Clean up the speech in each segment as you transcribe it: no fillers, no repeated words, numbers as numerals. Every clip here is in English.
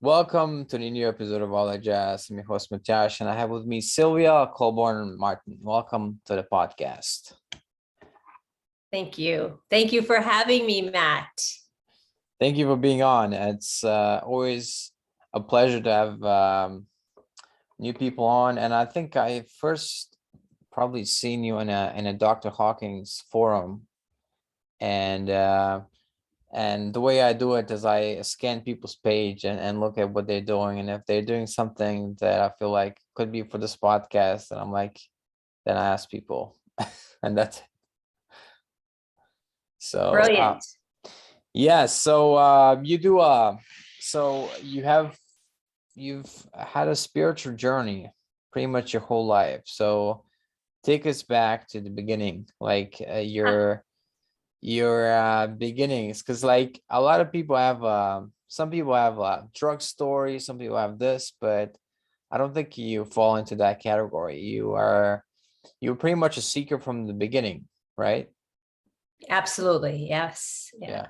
Welcome to the new episode of All I Jazz. I'm your host, Matyash, and I have with me Sylvia Colbourne Martin. Welcome to the podcast. Thank you. Thank you for having me, Matt. Thank you for being on. It's always a pleasure to have new people on. And I think I first probably seen you in a Dr. Hawkins forum. And the way I do it is I scan people's page and look at what they're doing. And if they're doing something that I feel like could be for this podcast, and I'm like, then I ask people. And that's it. So Brilliant. yeah, so you've had a spiritual journey pretty much your whole life. So take us back to the beginning, like your beginnings, because like a lot of people have some people have drug stories, some people have this, but I don't think you fall into that category. You're pretty much a seeker from the beginning, right? Absolutely. Yes. Yeah.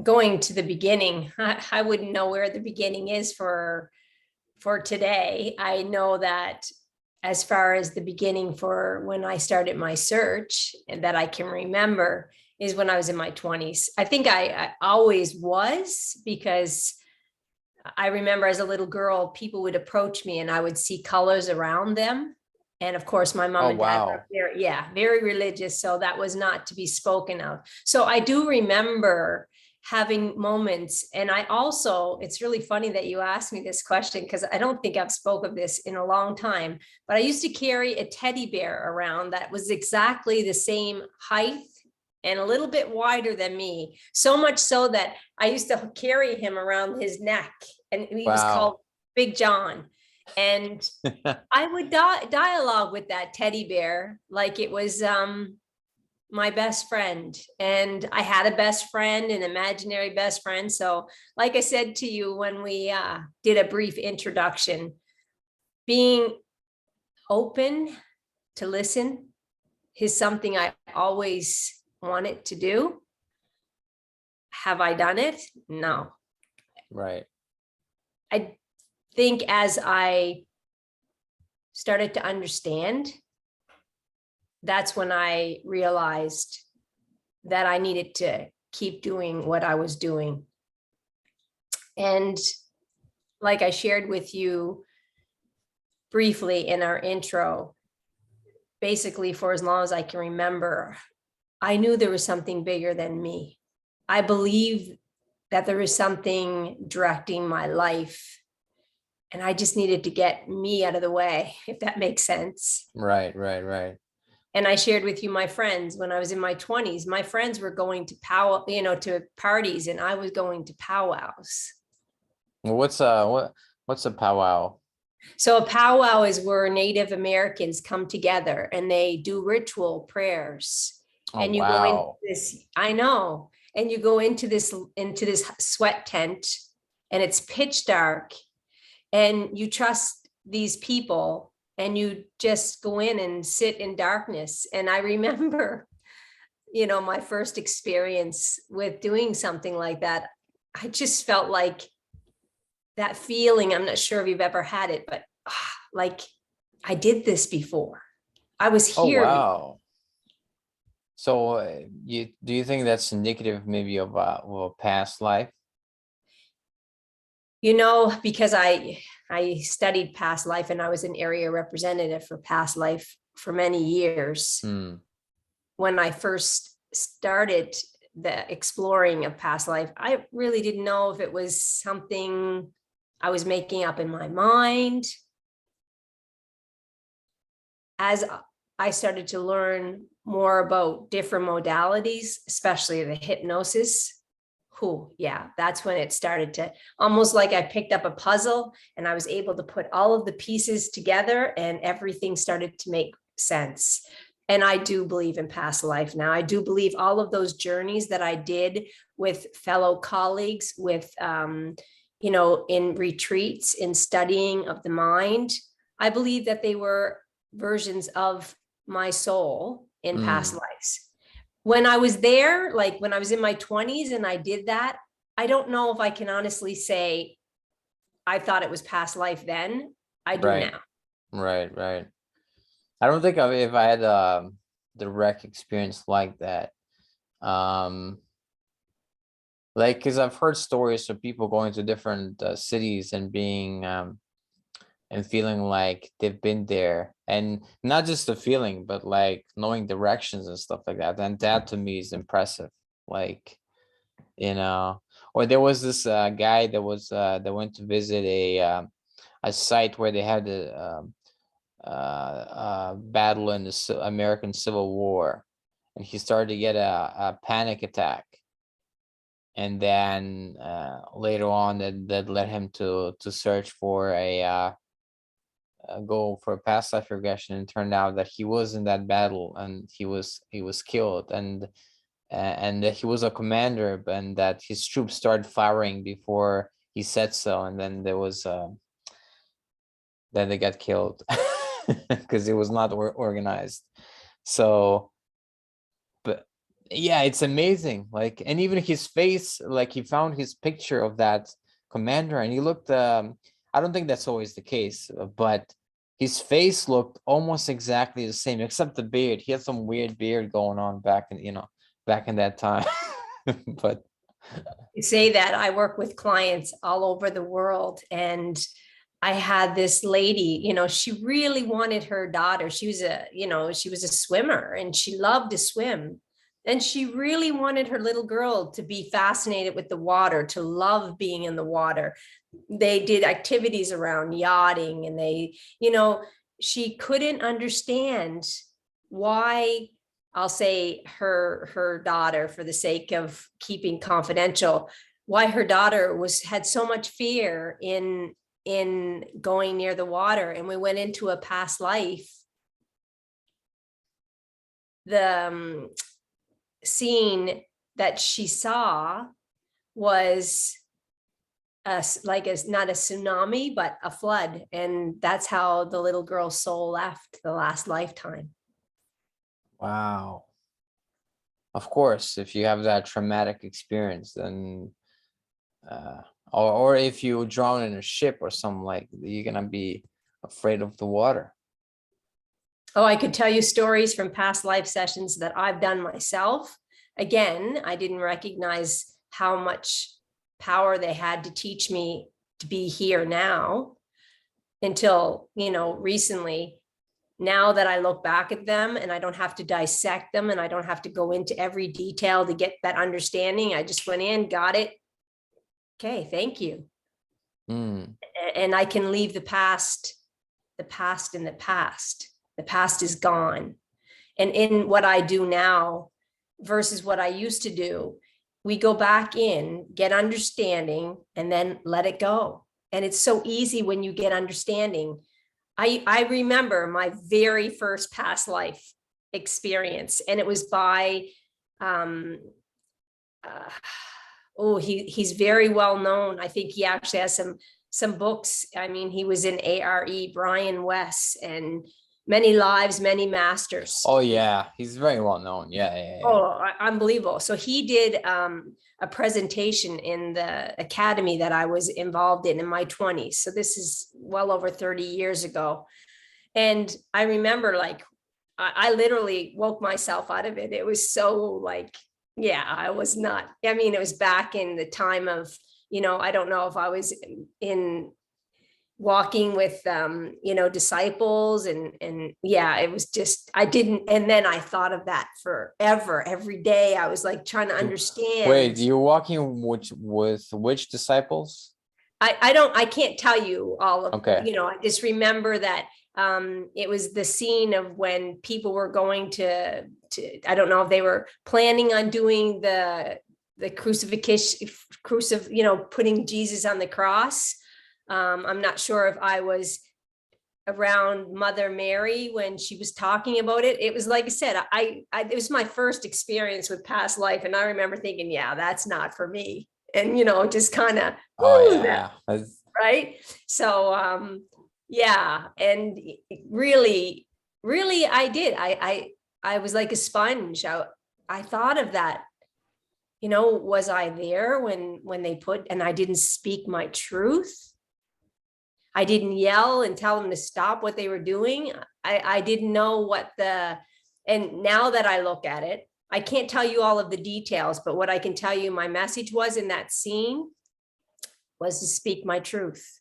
Going to the beginning, I wouldn't know where the beginning is for today. I know that as far as the beginning for when I started my search, and that I can remember, is when I was in my 20s. I think I always was, because I remember as a little girl, people would approach me and I would see colors around them. And of course, my mom and dad were very religious. So that was not to be spoken of. So I do remember having moments. And I also, it's really funny that you asked me this question, because I don't think I've spoke of this in a long time, but I used to carry a teddy bear around that was exactly the same height and a little bit wider than me. So much so that I used to carry him around his neck, and he was called Big John. And I would dialogue with that teddy bear like it was my best friend. And I had a best friend, an imaginary best friend. So like I said to you when we did a brief introduction, being open to listen is something I always wanted to do. Have I done it? No. Right. I think as I started to understand, that's when I realized that I needed to keep doing what I was doing. And like I shared with you briefly in our intro, basically for as long as I can remember, I knew there was something bigger than me. I believe that there is something directing my life, and I just needed to get me out of the way, if that makes sense. Right. And I shared with you my friends when I was in my 20s. My friends were going to to parties, and I was going to powwows. Well, what's a powwow? So a powwow is where Native Americans come together and they do ritual prayers. And you go into this, I know, and you go into this sweat tent, and it's pitch dark, and you trust these people, and you just go in and sit in darkness. And I remember, my first experience with doing something like that. I just felt like that feeling. I'm not sure if you've ever had it, but like I did this before. I was here. Oh, wow. So do you think that's indicative maybe of a past life? Because I studied past life, and I was an area representative for past life for many years. When I first started the exploring of past life, I really didn't know if it was something I was making up in my mind. As I started to learn more about different modalities, especially the hypnosis, that's when it started to, almost like I picked up a puzzle and I was able to put all of the pieces together, and everything started to make sense. And I do believe in past life now. I do believe all of those journeys that I did with fellow colleagues, with, in retreats, in studying of the mind, I believe that they were versions of my soul in past lives. When I was there, like when I was in my 20s and I did that, I don't know if I can honestly say I thought it was past life then. I do Right, now. right. I don't think if I had a direct experience like that. Like, because I've heard stories of people going to different cities and being and feeling like they've been there, and not just the feeling, but like knowing directions and stuff like that. And that to me is impressive. Like, you know, or there was this guy that went to visit a site where they had a battle in the American Civil War, and he started to get a panic attack, and then later on that led him to search for go for a past life regression, and turned out that he was in that battle, and he was killed, and that he was a commander, and that his troops started firing before he said so, and then there was then they got killed because it was not organized. So, but yeah, it's amazing. Like, and even his face, like he found his picture of that commander, and he looked. I don't think that's always the case, but his face looked almost exactly the same, except the beard. He had some weird beard going on back in, back in that time. But You say that I work with clients all over the world, and I had this lady, she really wanted her daughter. She was a swimmer and she loved to swim. And she really wanted her little girl to be fascinated with the water, to love being in the water. They did activities around yachting, and she couldn't understand why, I'll say her daughter, for the sake of keeping confidential, why her daughter had so much fear in going near the water. And we went into a past life. The scene that she saw was not a tsunami, but a flood. And that's how the little girl's soul left the last lifetime. wow. Of course, if you have that traumatic experience, then or if you drown in a ship or something, like, you're gonna be afraid of the water. Oh, I could tell you stories from past life sessions that I've done myself. Again, I didn't recognize how much power they had to teach me to be here now until, recently. Now that I look back at them and I don't have to dissect them and I don't have to go into every detail to get that understanding, I just went in, got it. Okay, thank you. Mm. And I can leave the past in the past. The past is gone. And in what I do now versus what I used to do, we go back in, get understanding, and then let it go. And it's so easy when you get understanding. I remember my very first past life experience, and it was by he's very well known. I think he actually has some books. I mean, he was in ARE, Brian West, and Many Lives, Many Masters. Oh yeah, he's very well known. Yeah. Oh, unbelievable. So he did a presentation in the academy that I was involved in my 20s. So this is well over 30 years ago. And I remember, like, I literally woke myself out of it. It was so, like, yeah, I was not, I mean, it was back in the time of, I don't know if I was in walking with disciples, and yeah, it was just, I didn't. And then I thought of that forever. Every day I was like trying to understand. Wait, you're walking with which disciples? I can't tell you all of, Okay. I just remember that it was the scene of when people were going to I don't know if they were planning on doing the crucifixion, putting Jesus on the cross. I'm not sure if I was around Mother Mary when she was talking about it. It was, like I said, it was my first experience with past life. And I remember thinking, yeah, that's not for me. And, just kind of, Yeah. right. So, yeah. And really, really, I did. I was like a sponge. I thought of that, was I there when they put, and I didn't speak my truth? I didn't yell and tell them to stop what they were doing. I didn't know and now that I look at it, I can't tell you all of the details, but what I can tell you my message was in that scene was to speak my truth.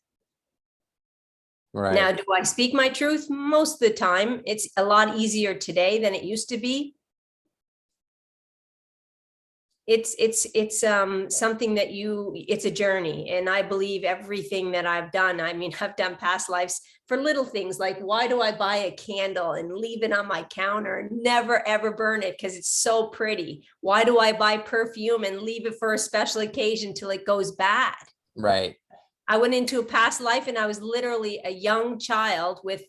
Right. Now, do I speak my truth? Most of the time. It's a lot easier today than it used to be. It's something that it's a journey. And I believe everything that I've done, I mean, I've done past lives for little things like, why do I buy a candle and leave it on my counter and never ever burn it because it's so pretty? Why do I buy perfume and leave it for a special occasion till it goes bad? Right. I went into a past life and I was literally a young child with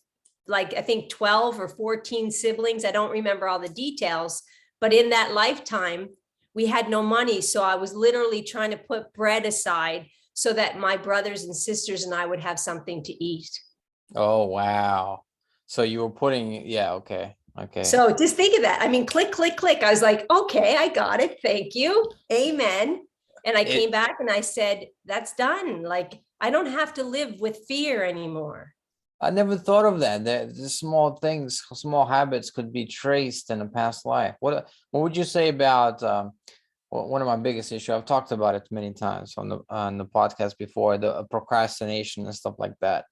like, I think 12 or 14 siblings. I don't remember all the details, but in that lifetime, we had no money. So I was literally trying to put bread aside so that my brothers and sisters and I would have something to eat. Oh, wow. So you were putting, yeah, okay. Okay. So just think of that. I mean, click, click, click. I was like, okay, I got it. Thank you. Amen. And I came back and I said, that's done. Like, I don't have to live with fear anymore. I never thought of that. The small things, small habits could be traced in a past life. What would you say about one of my biggest issues? I've talked about it many times on the podcast before, the procrastination and stuff like that.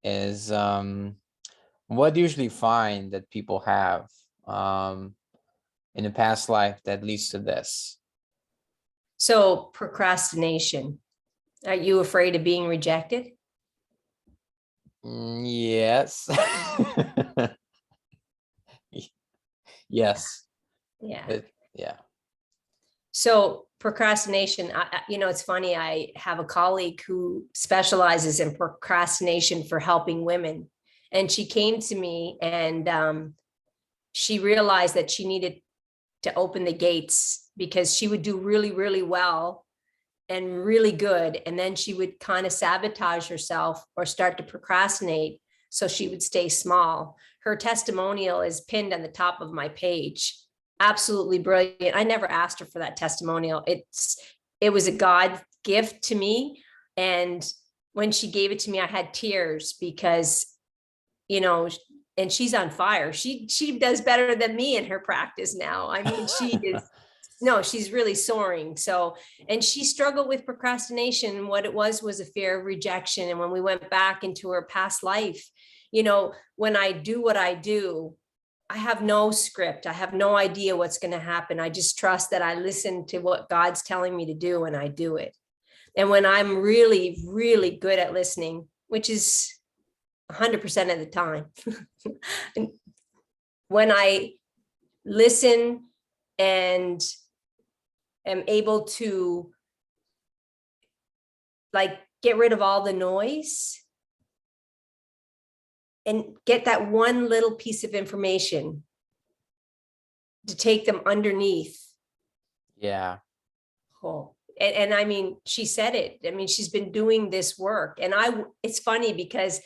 Is what do you usually find that people have in a past life that leads to this? So procrastination. Are you afraid of being rejected? Yes. Yes. Yeah. Yeah. So procrastination, it's funny. I have a colleague who specializes in procrastination for helping women. And she came to me and she realized that she needed to open the gates because she would do really, really well and really good. And then she would kind of sabotage herself or start to procrastinate. So she would stay small. Her testimonial is pinned on the top of my page. Absolutely brilliant. I never asked her for that testimonial. It was a God gift to me. And when she gave it to me, I had tears because, and she's on fire. She does better than me in her practice now. I mean, she's really soaring. So, and she struggled with procrastination. What it was a fear of rejection. And when we went back into her past life, when I do what I do, I have no script. I have no idea what's going to happen. I just trust that I listen to what God's telling me to do and I do it. And when I'm really, really good at listening, which is 100% of the time, when I listen and am able to get rid of all the noise and get that one little piece of information to take them underneath. Yeah. Oh, and I mean, she said it. I mean, she's been doing this work. And it's funny because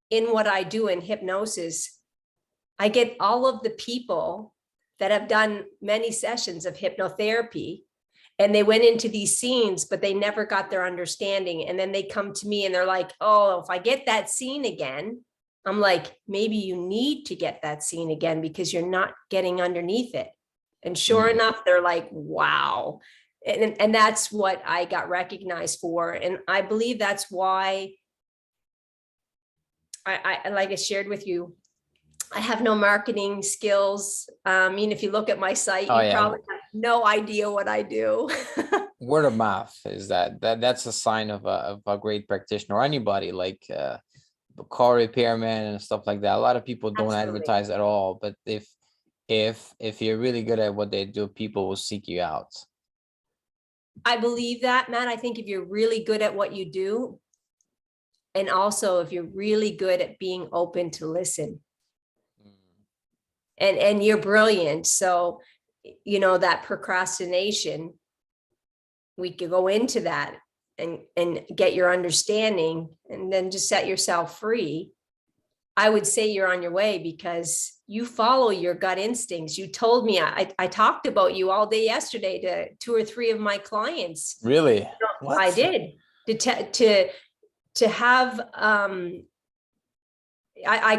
in what I do in hypnosis, I get all of the people that have done many sessions of hypnotherapy and they went into these scenes, but they never got their understanding. And then they come to me and they're like, oh, if I get that scene again, I'm like, maybe you need to get that scene again because you're not getting underneath it. And sure enough, they're like, wow. And that's what I got recognized for. And I believe that's why I like I shared with you, I have no marketing skills. I mean, if you look at my site, you probably have no idea what I do. Word of mouth is that's a sign of a great practitioner, or anybody like car repairman and stuff like that. A lot of people don't advertise at all, but if you're really good at what they do, people will seek you out. I believe that, Matt. I think if you're really good at what you do, and also if you're really good at being open to listen, and you're brilliant. So, that procrastination, we could go into that and get your understanding and then just set yourself free. I would say you're on your way because you follow your gut instincts. You told me, I talked about you all day yesterday to 2 or 3 of my clients. Really? I What? did to have, I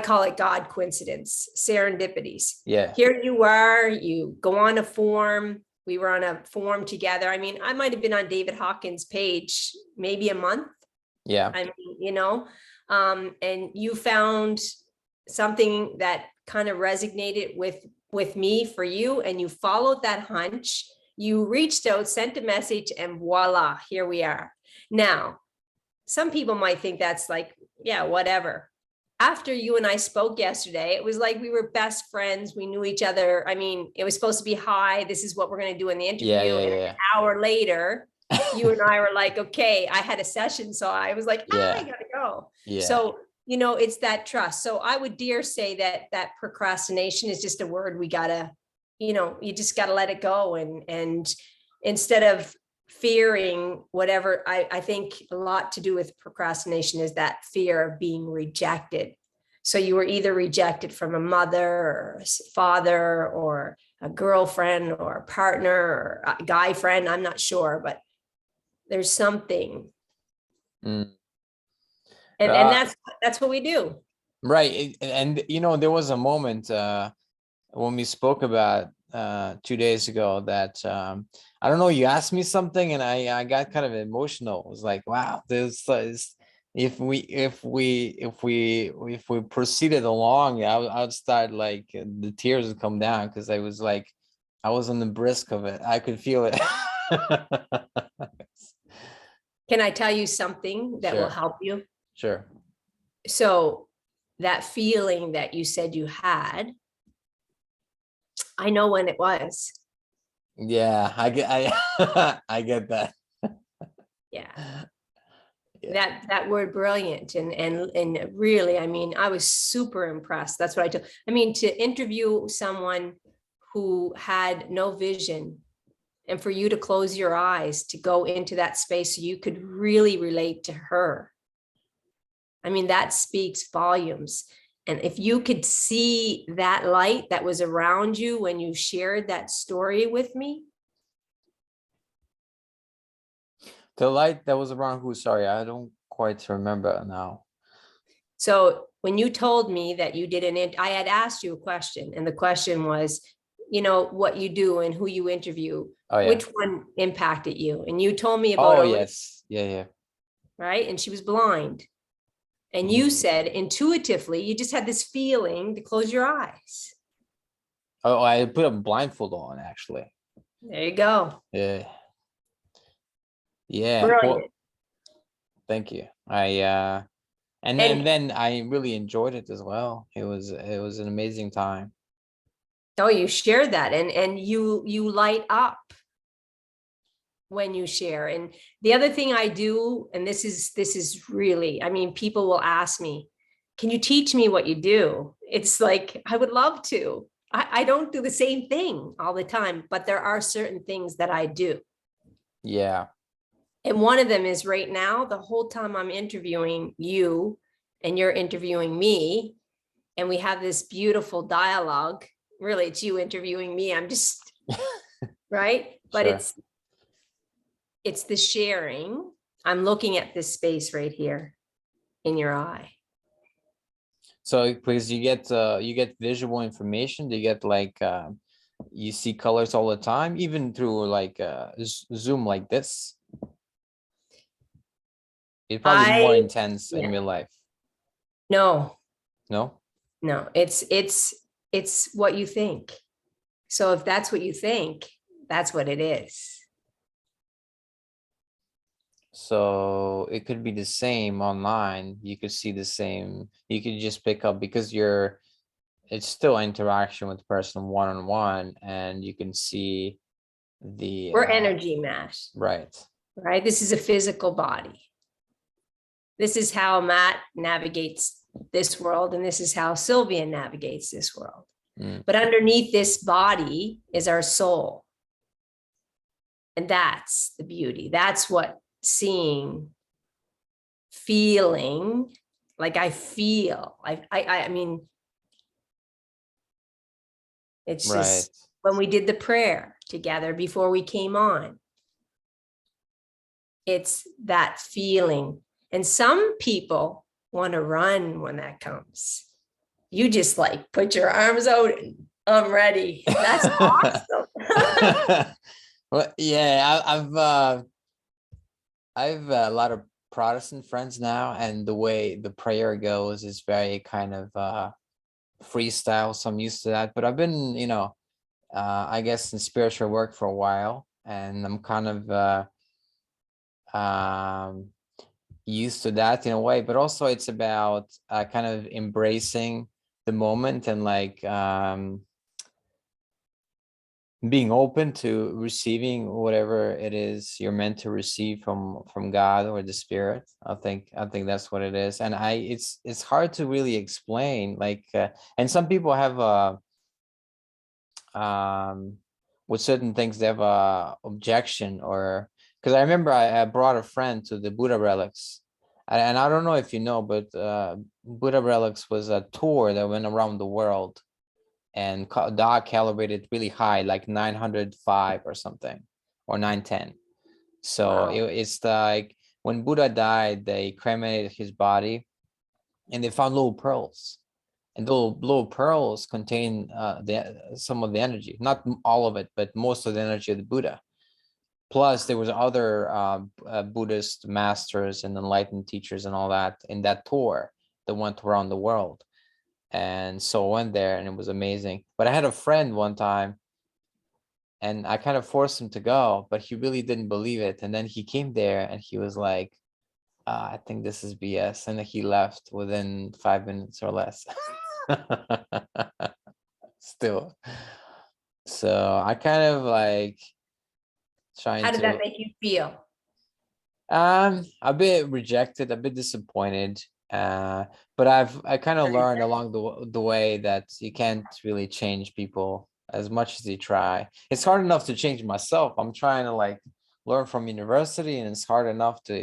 call it God coincidence, serendipities. Yeah. Here you are, you go on a form. We were on a forum together. I mean, I might have been on David Hawkins' page maybe a month. Yeah. I mean, and you found something that kind of resonated with me for you, and you followed that hunch. You reached out, sent a message, and voila, here we are. Now, some people might think that's like, yeah, whatever. After you and I spoke yesterday, it was like we were best friends. We knew each other. I mean, it was supposed to be, hi, this is what we're going to do in the interview. Yeah, And an hour later, you and I were like, okay, I had a session. So I was like, Yeah. I gotta go. Yeah. So, it's that trust. So I would dare say that procrastination is just a word we gotta, you just gotta let it go. And instead of fearing whatever, I think a lot to do with procrastination is that fear of being rejected. So you were either rejected from a mother or a father or a girlfriend or a partner or a guy friend. I'm not sure, but there's something. Mm. And that's what we do. Right. And there was a moment when we spoke about 2 days ago that I don't know, you asked me something and I got kind of emotional. It was like, wow, this is, if we proceeded along, I would start like the tears would come down because I was like, I was on the brisk of it. I could feel it. Can I tell you something that will Sure. help you? Sure. So that feeling that you said you had, I know when it was. Yeah, I get that. Yeah. Yeah. That word brilliant and really, I mean, I was super impressed. That's what I told. I mean, to interview someone who had no vision, and for you to close your eyes to go into that space so you could really relate to her. I mean, that speaks volumes. And if you could see that light that was around you when you shared that story with me. The light that was around who? Sorry, I don't quite remember now. So when you told me that you did I had asked you a question, and the question was, what you do and who you interview, Oh yeah. which one impacted you? And you told me Oh about yes. Yeah. right? And she was blind. And you Mhm. said intuitively, you just had this feeling to close your eyes. Oh, I put a blindfold on actually. There you go. Yeah. Yeah. Well, Brilliant. thank you. And then I really enjoyed it as well. It was an amazing time. Oh, you shared that, and you light up when you share. And the other thing I do, and this is really, I mean, people will ask me, can you teach me what you do? It's like, I would love to. I don't do the same thing all the time, but there are certain things that I do. Yeah. And one of them is right now, the whole time I'm interviewing you and you're interviewing me, and we have this beautiful dialogue. Really, it's you interviewing me. I'm just, right? But Sure. it's the sharing. I'm looking at this space right here in your eye. So because you get visual information, do you get like you see colors all the time, even through like Zoom like this? It's probably more intense in real life. No, No? it's what you think. So if that's what you think, that's what it is. So it could be the same online. You could see the same. You could just pick up because it's still interaction with the person one-on-one, and you can see the We're energy mesh, right. right? This is a physical body. This is how Matt navigates this world, and this is how Sylvia navigates this world. But underneath this body is our soul. And that's the beauty. That's what seeing, feeling, Like I feel, I mean, it's Right. just when we did the prayer together before we came on, it's that feeling. And some people want to run when that comes. You just like put your arms out and I'm ready. That's awesome. Well, yeah, I've a lot of Protestant friends now, and the way the prayer goes is very kind of freestyle. So I'm used to that. But I've been, I guess in spiritual work for a while, and I'm kind of used to that in a way. But also it's about kind of embracing the moment and like being open to receiving whatever it is you're meant to receive from God or the spirit. I think that's what it is. And it's hard to really explain, like and some people have with certain things they have a objection, or because I remember I brought a friend to the Buddha relics, and I don't know if you know, but Buddha relics was a tour that went around the world, and dog calibrated really high, like 905 or something, or 910. So Wow. it's like when Buddha died, they cremated his body, and they found little pearls, and those little pearls contain some of the energy, not all of it, but most of the energy of the Buddha. Plus, there was other Buddhist masters and enlightened teachers and all that in that tour that went around the world. And so I went there and it was amazing. But I had a friend one time and I kind of forced him to go, but he really didn't believe it. And then he came there and he was like, I think this is BS. And he left within 5 minutes or less. Still. So I kind of like trying How did that to, make you feel? a bit rejected, a bit disappointed. But I kind of learned along the way that you can't really change people as much as you try. It's hard enough to change myself. I'm trying to like learn from university, and it's hard enough to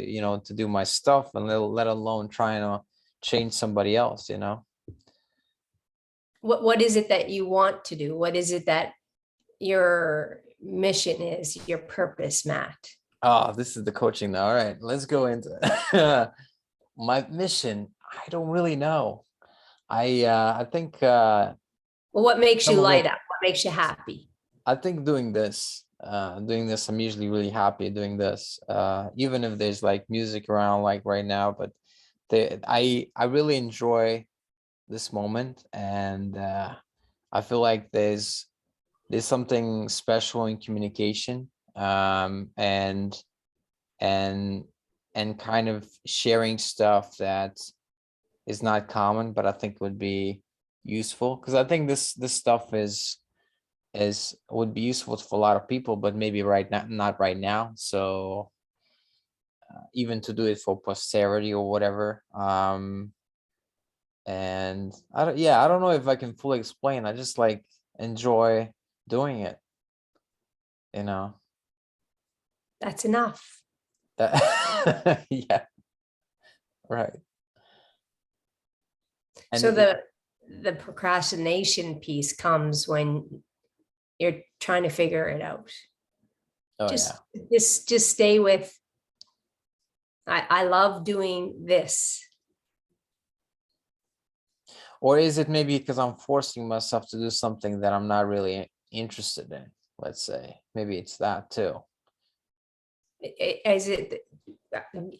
to do my stuff, and let alone trying to change somebody else. What is it that you want to do? What is it that your mission is, your purpose, Matt? Oh, this is the coaching now. All right, let's go into my mission. I don't really know. I think Well, what makes you some of light it. up? What makes you happy? I think doing this, I'm usually really happy doing this. Even if there's like music around like right now, but I really enjoy this moment, and I feel like there's something special in communication, and and kind of sharing stuff that is not common, but I think would be useful, because I think this stuff is would be useful for a lot of people, but maybe right now, not right now. So even to do it for posterity or whatever. And I don't know if I can fully explain. I just like enjoy doing it, you know. That's enough. That yeah, right. And So the procrastination piece comes when you're trying to figure it out. oh yeah. Just stay with, I love doing this. Or is it maybe because I'm forcing myself to do something that I'm not really interested in? Let's say maybe it's that too. Is it,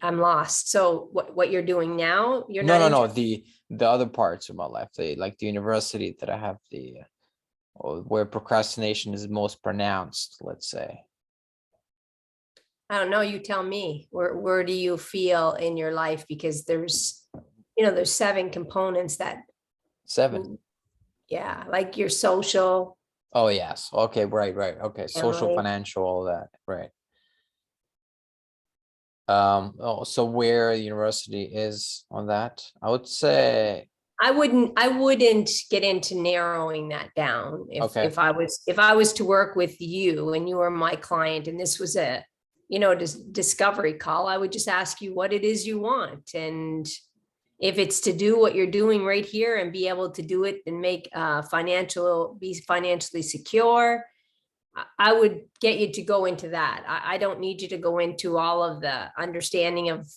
I'm lost. So what you're doing now, you're No, not no, no. interested. The other parts of my life, like the university that I have, where procrastination is most pronounced, let's say. I don't know. You tell me. Where do you feel in your life? Because there's 7 components that, 7. yeah, like your social, Oh yes. Okay, right, right. Okay. Social, family. financial, all that. Right. Oh, so where university is on that, I would say. I wouldn't get into narrowing that down. If Okay. if I was if I was to work with you and you were my client and this was a discovery call, I would just ask you what it is you want. And If it's to do what you're doing right here and be able to do it and make be financially secure, I would get you to go into that. I don't need you to go into all of the understanding of,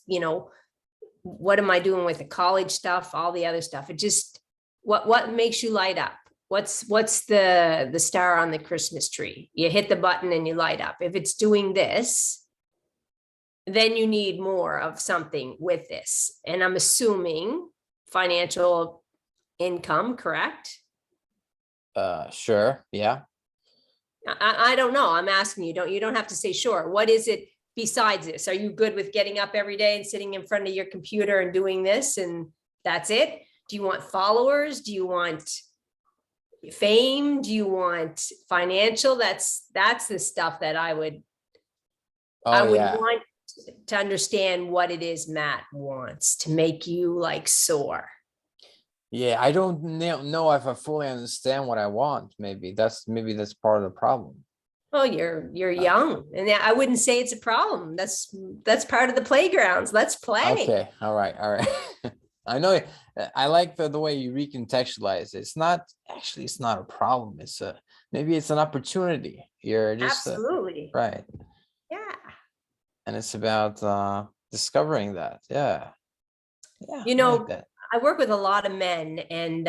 what am I doing with the college stuff, all the other stuff. It just, what makes you light up? What's the star on the Christmas tree? You hit the button and you light up. If it's doing this, then you need more of something with this. And I'm assuming financial income, correct? Sure. Yeah. I don't know. I'm asking you. You don't have to say sure. What is it besides this? Are you good with getting up every day and sitting in front of your computer and doing this and that's it? Do you want followers? Do you want fame? Do you want financial? That's the stuff that I would want to understand what it is Matt wants to make you like soar. Yeah, I don't know if I fully understand what I want. Maybe that's part of the problem. Well, you're young, and I wouldn't say it's a problem. That's part of the playgrounds. Let's play. Okay, all right. I know. I like the way you recontextualize it. It's not a problem. Maybe it's an opportunity. You're just absolutely right. Yeah, and it's about discovering that. Yeah. I work with a lot of men, and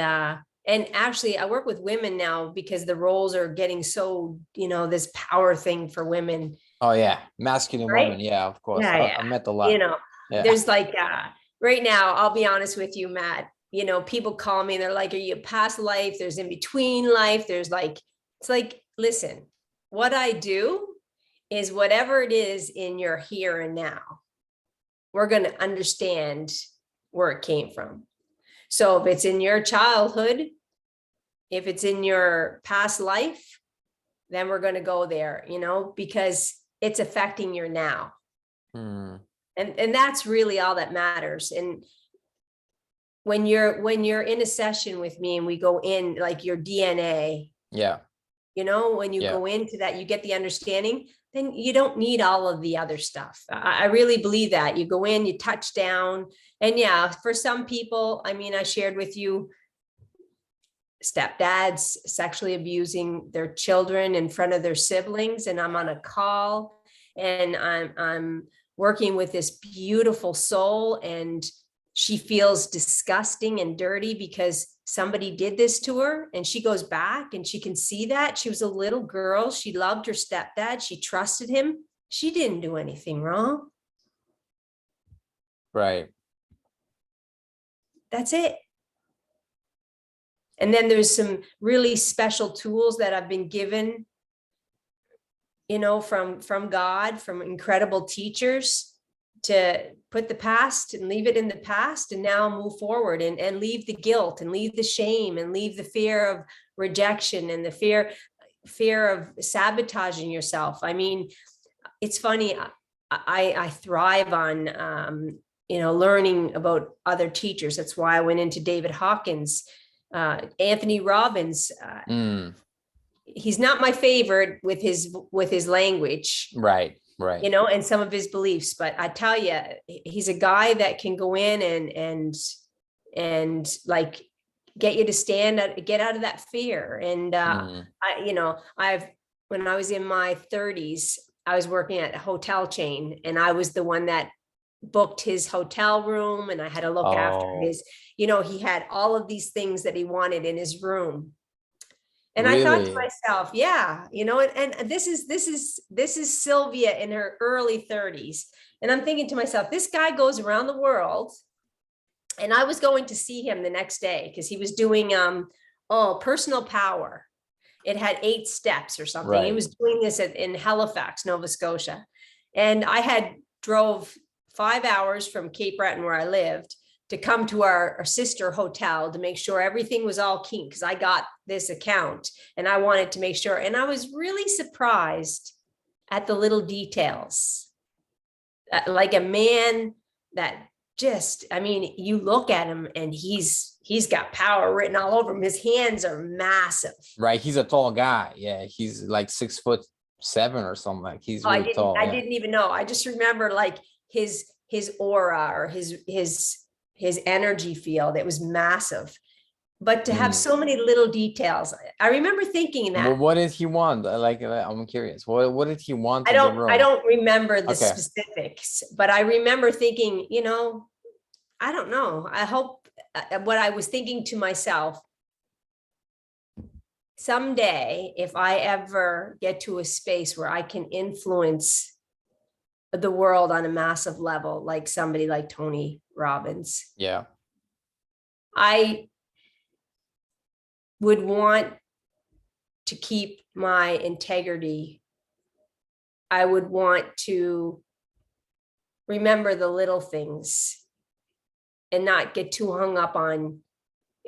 actually I work with women now because the roles are getting so, this power thing for women. Oh yeah, masculine right? women. Yeah, of course. Yeah, I met a lot. There's like right now, I'll be honest with you, Matt. People call me and they're like, "Are you past life? There's in between life. There's like," it's like, listen, what I do is whatever it is in your here and now, we're going to understand where it came from. So if it's in your childhood, if it's in your past life, then we're going to go there, because it's affecting your now. And that's really all that matters. And when you're in a session with me and we go in like your DNA, when you go into that, you get the understanding, then you don't need all of the other stuff. I really believe that. You go in, you touch down. And for some people, I shared with you, stepdads sexually abusing their children in front of their siblings. And I'm on a call and I'm working with this beautiful soul, and she feels disgusting and dirty because somebody did this to her, and she goes back and she can see that she was a little girl. She loved her stepdad. She trusted him. She didn't do anything wrong. Right. That's it. And then there's some really special tools that I've been given, from God, from incredible teachers, to put the past and leave it in the past and now move forward and leave the guilt and leave the shame and leave the fear of rejection and the fear of sabotaging yourself. It's funny. I thrive on, learning about other teachers. That's why I went into David Hawkins, Anthony Robbins. He's not my favorite with his language. Right. And some of his beliefs, but I tell you, he's a guy that can go in and like get you to get out of that fear. And when I was in my 30s, I was working at a hotel chain, and I was the one that booked his hotel room, and I had to look after his, he had all of these things that he wanted in his room. And really? I thought to myself, and this is Sylvia in her early 30s. And I'm thinking to myself, this guy goes around the world. And I was going to see him the next day because he was doing personal power. It had 8 steps or something. Right. He was doing this in Halifax, Nova Scotia. And I had drove 5 hours from Cape Breton, where I lived, to come to our sister hotel to make sure everything was all keen, because I got this account and I wanted to make sure. And I was really surprised at the little details. Like a man that just, you look at him and he's got power written all over him. His hands are massive. Right. He's a tall guy. Yeah. He's like 6'7" or something. Like he's really tall. I didn't even know. I just remember like his aura or his his energy field. It was massive. But to have Mm. so many little details, I remember thinking Well, that. what did he want? I'm curious. What did he want in the room? I don't remember the Okay. specifics, but I remember thinking, I don't know. I hope what I was thinking to myself, someday, if I ever get to a space where I can influence the world on a massive level, like somebody like Tony Robbins, Yeah. I would want to keep my integrity. I would want to remember the little things and not get too hung up on.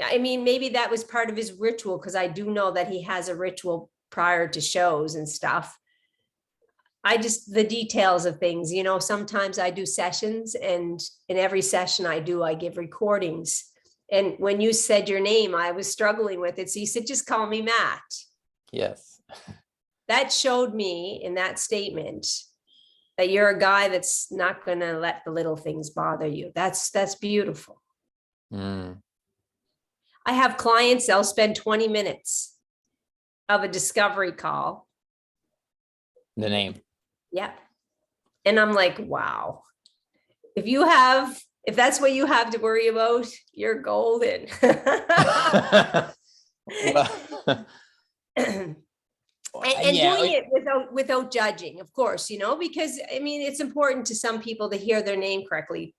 I mean, maybe that was part of his ritual, because I do know that he has a ritual prior to shows and stuff. The details of things, sometimes I do sessions, and in every session I give recordings. And when you said your name, I was struggling with it. So you said, just call me Matt. Yes. That showed me in that statement that you're a guy that's not going to let the little things bother you. That's beautiful. Mm. I have clients, they'll spend 20 minutes of a discovery call. The name. Yeah. And I'm like, wow. If that's what you have to worry about, you're golden. Well, And yeah, doing it without judging, of course, because I mean, it's important to some people to hear their name correctly.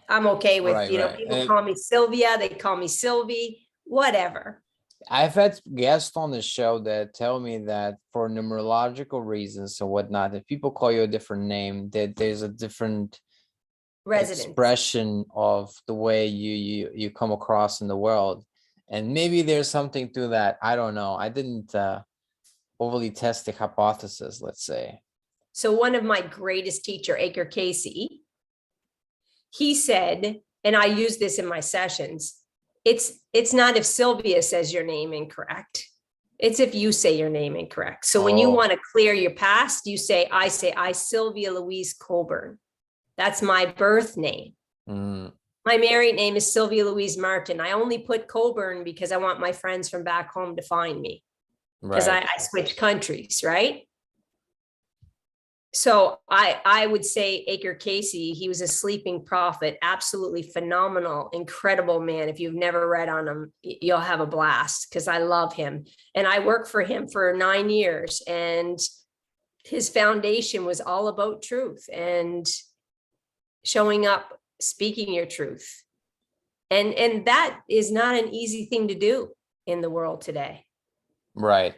I'm okay with, right. people call me Sylvia, they call me Sylvie, whatever. I've had guests on the show that tell me that for numerological reasons and whatnot, if people call you a different name, that there's a different expression of the way you come across in the world. And maybe there's something to that. I don't know. I didn't overly test the hypothesis, let's say. So one of my greatest teacher, Aker Casey, he said, and I use this in my sessions, it's not if Sylvia says your name incorrect. It's if you say your name incorrect. So when you want to clear your past, you say, I Sylvia Louise Colbourne. That's my birth name. Mm. My married name is Sylvia Louise Martin. I only put Colbourne because I want my friends from back home to find me. Because I switched countries, right? So I would say Aker Casey, he was a sleeping prophet, absolutely phenomenal, incredible man. If you've never read on him, you'll have a blast, because I love him. And I worked for him for 9 years, and his foundation was all about truth and showing up, speaking your truth. And that is not an easy thing to do in the world today. Right.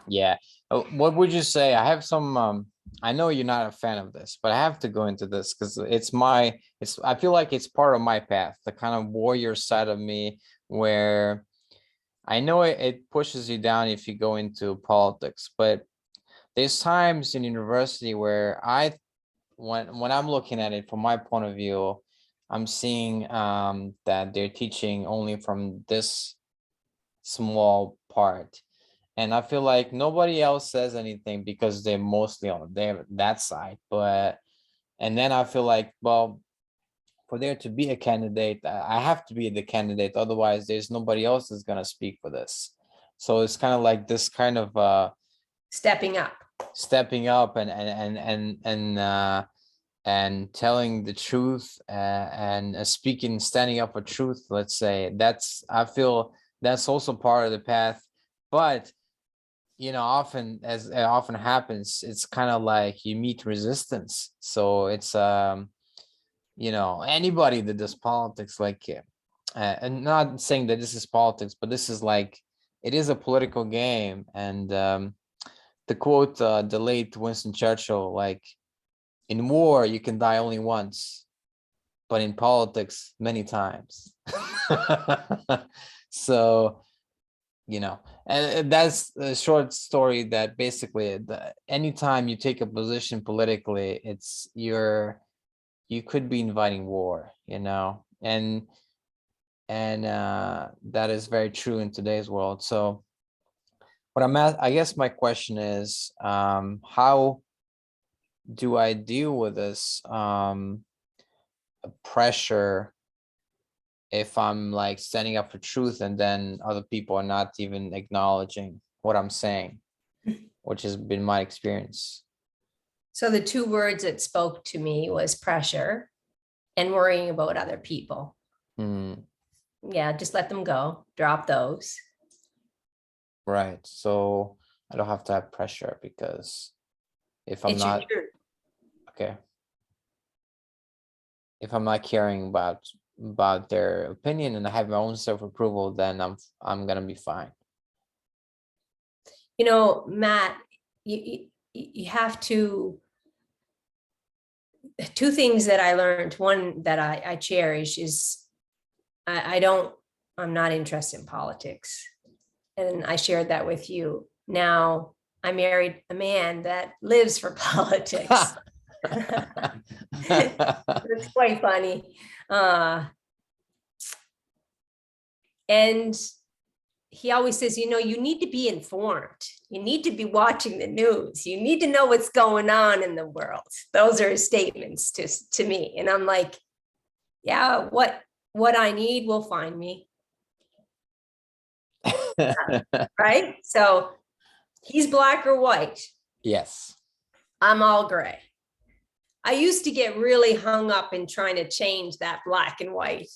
Yeah. What would you say? I have some, I know you're not a fan of this, but I have to go into this because I feel like it's part of my path, the kind of warrior side of me, where I know it pushes you down if you go into politics, but there's times in university where when I'm looking at it from my point of view, I'm seeing that they're teaching only from this small part. And I feel like nobody else says anything because they're mostly on that side. And then I feel like, well, for there to be a candidate, I have to be the candidate. Otherwise, there's nobody else that's going to speak for this. So it's kind of like this kind of stepping up and telling the truth and speaking, standing up for truth. Let's say I feel that's also part of the path. But often, as it often happens, it's kind of like you meet resistance. So it's anybody that does politics, like and not saying that this is politics, but this is like, it is a political game. And to quote the late Winston Churchill, like, in war you can die only once, but in politics many times. So and that's a short story, that basically anytime you take a position politically, you could be inviting war, and that is very true in today's world. So I guess my question is, how do I deal with this? pressure if I'm like standing up for truth and then other people are not even acknowledging what I'm saying, which has been my experience. So the two words that spoke to me was pressure and worrying about other people. Yeah, just let them go, drop those. Right. So I don't have to have pressure because if I'm It's your not, truth. okay, if I'm not caring about their opinion and I have my own self-approval, then I'm gonna be fine. You know, Matt, you have to, two things that I learned, one that I cherish is I'm not interested in politics. And I shared that with you. Now I married a man that lives for politics. It's quite funny. And he always says, you know, you need to be informed. You need to be watching the news. You need to know what's going on in the world. Those are his statements to me. And I'm like, yeah, what I need will find me. Right? So he's black or white. Yes. I'm all gray. I used to get really hung up in trying to change that black and white.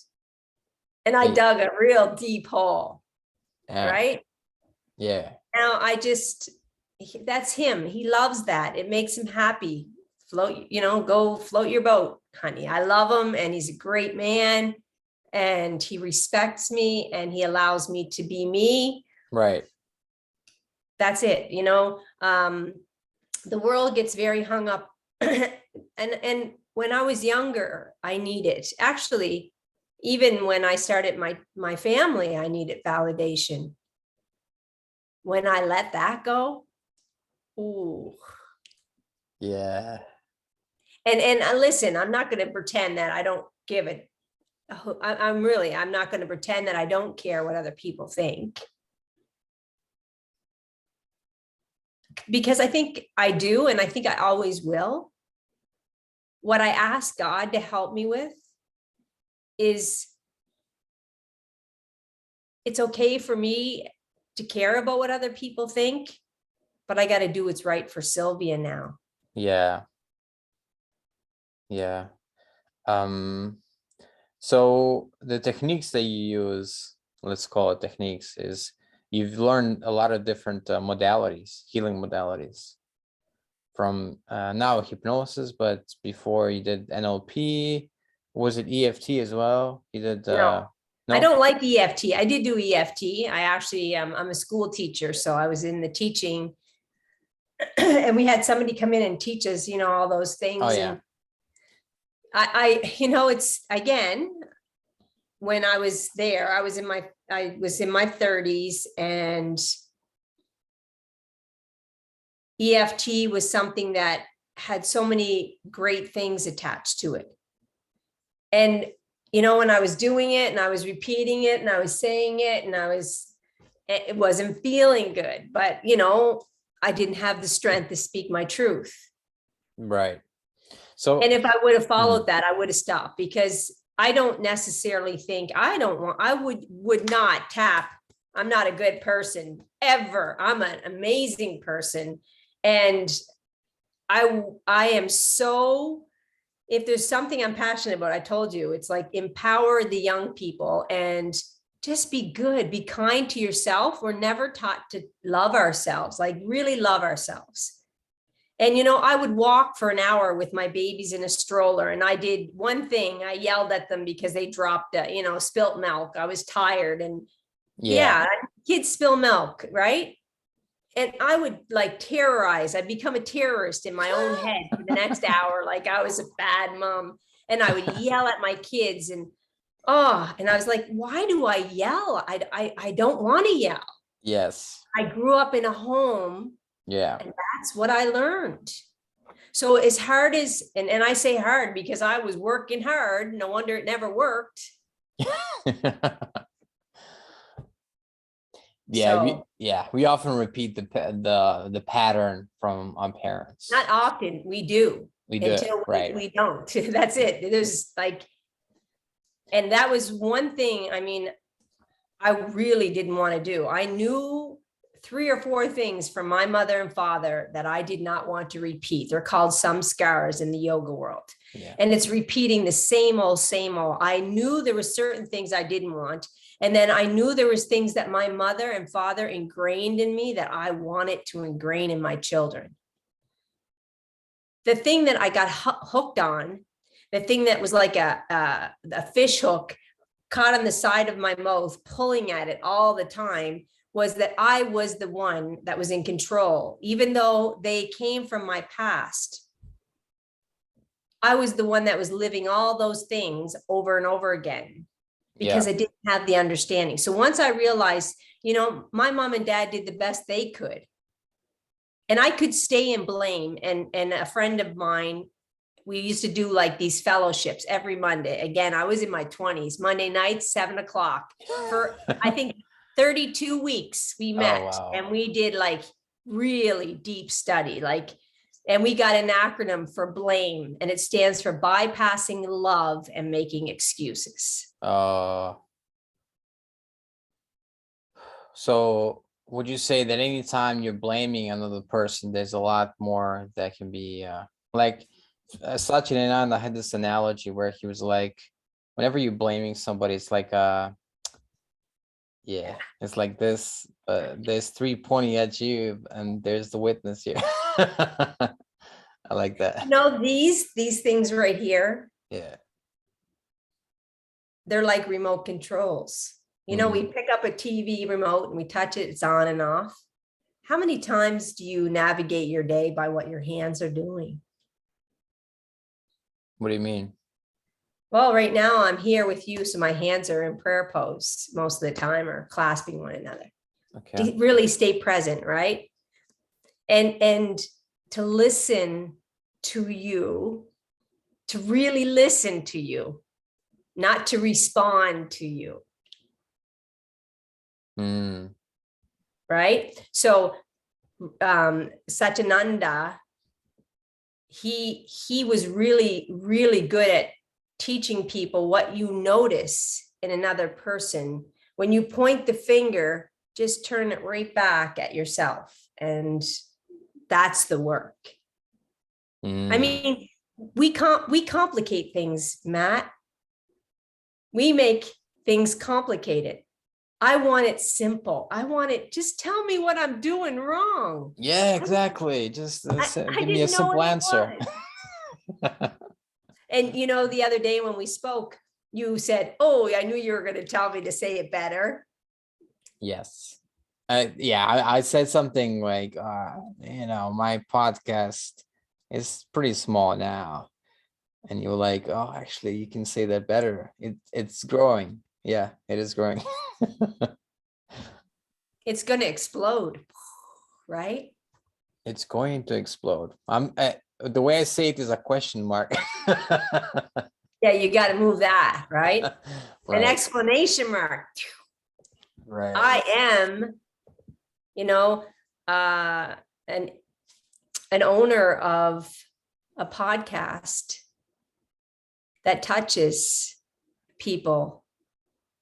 And I dug a real deep hole. Right? Yeah. Now that's him. He loves that. It makes him happy. Float, go float your boat, honey. I love him and he's a great man and he respects me and he allows me to be me. Right. That's it. The world gets very hung up. and when I was younger, I needed, actually, even when I started my family, I needed validation. When I let that go, ooh. Yeah. And listen, I'm not going to pretend that I don't give it. I'm not going to pretend that I don't care what other people think. Because I think I do, and I think I always will. What I ask God to help me with is it's okay for me to care about what other people think, but I got to do what's right for Sylvia now. Yeah. Yeah. So the techniques that you use, let's call it techniques, is you've learned a lot of different modalities, healing modalities, from now hypnosis, but before you did NLP. Was it EFT as well? You did No. No? I don't like EFT. I did do EFT. I actually, I'm a school teacher, so I was in the teaching and we had somebody come in and teach us, all those things. Oh, yeah. And it's, again, when I was there, I was in my 30s, and EFT was something that had so many great things attached to it. And, when I was doing it and I was repeating it and I was saying it and it wasn't feeling good, but, I didn't have the strength to speak my truth. Right. So, and if I would have followed that, I would have stopped, because I don't necessarily think I would not tap. I'm not a good person ever. I'm an amazing person. And I am so, if there's something I'm passionate about, I told you, it's like empower the young people and just be good, be kind to yourself. We're never taught to love ourselves, like really love ourselves. And, I would walk for an hour with my babies in a stroller. And I did one thing. I yelled at them because they dropped, spilt milk. I was tired. And yeah, kids spill milk, right? And I would terrorize. I'd become a terrorist in my own head for the next hour. Like I was a bad mom. And I would yell at my kids and I was like, why do I yell? I don't want to yell. Yes. I grew up in a home. Yeah. And that's what I learned. So as hard as, and I say hard because I was working hard, no wonder it never worked. We often repeat the pattern from our parents. Not often, we do. We do, until right. we don't. That's it. There's And that was one thing, I mean, I really didn't want to do. I knew 3 or 4 things from my mother and father that I did not want to repeat. They're called samskaras in the yoga world. Yeah. And it's repeating the same old, same old. I knew there were certain things I didn't want. And then I knew there was things that my mother and father ingrained in me that I wanted to ingrain in my children. The thing that I got hooked on, the thing that was like a fish hook caught on the side of my mouth, pulling at it all the time, was that I was the one that was in control. Even though they came from my past, I was the one that was living all those things over and over again because I didn't have the understanding. So once I realized, you know, my mom and dad did the best they could, and I could stay in blame. And a friend of mine, we used to do like these fellowships every Monday. Again, I was in my 20s, Monday nights, 7:00 for, I think, 32 weeks we met. Oh, wow. And we did like really deep study, like, and we got an acronym for BLAME, and it stands for bypassing love and making excuses. So would you say that anytime you're blaming another person, there's a lot more that can be like Satchidananda had this analogy where he was like, whenever you're blaming somebody, it's like it's like this, there's 3 pointing at you and there's the witness here. I like that. You know, these things right here, Yeah. they're like remote controls. You know, we pick up a TV remote and we touch it, it's on and off. How many times do you navigate your day by what your hands are doing? What do you mean? Well, right now I'm here with you, so my hands are in prayer pose most of the time, or clasping one another. Okay. To really stay present, right? And to listen to you, to really listen to you, not to respond to you. Right? So Satchidananda, he was really, really good at teaching people what you notice in another person. When you point the finger, just turn it right back at yourself. And that's the work. I mean, we complicate things, Matt. We make things complicated. I want it simple. I want it, just tell me what I'm doing wrong. Yeah, exactly. Just give me a simple answer. And you know, the other day when we spoke, you said, oh, I knew you were going to tell me to say it better. Yes. I said something like, you know, my podcast is pretty small now. And you were like, oh, actually, you can say that better. It's growing. Yeah, it is growing. It's going to explode, right? It's going to explode. The way I say it is a question mark. Yeah, you got to move that, right? Right. An exclamation mark. Right. I am, you know, an owner of a podcast that touches people,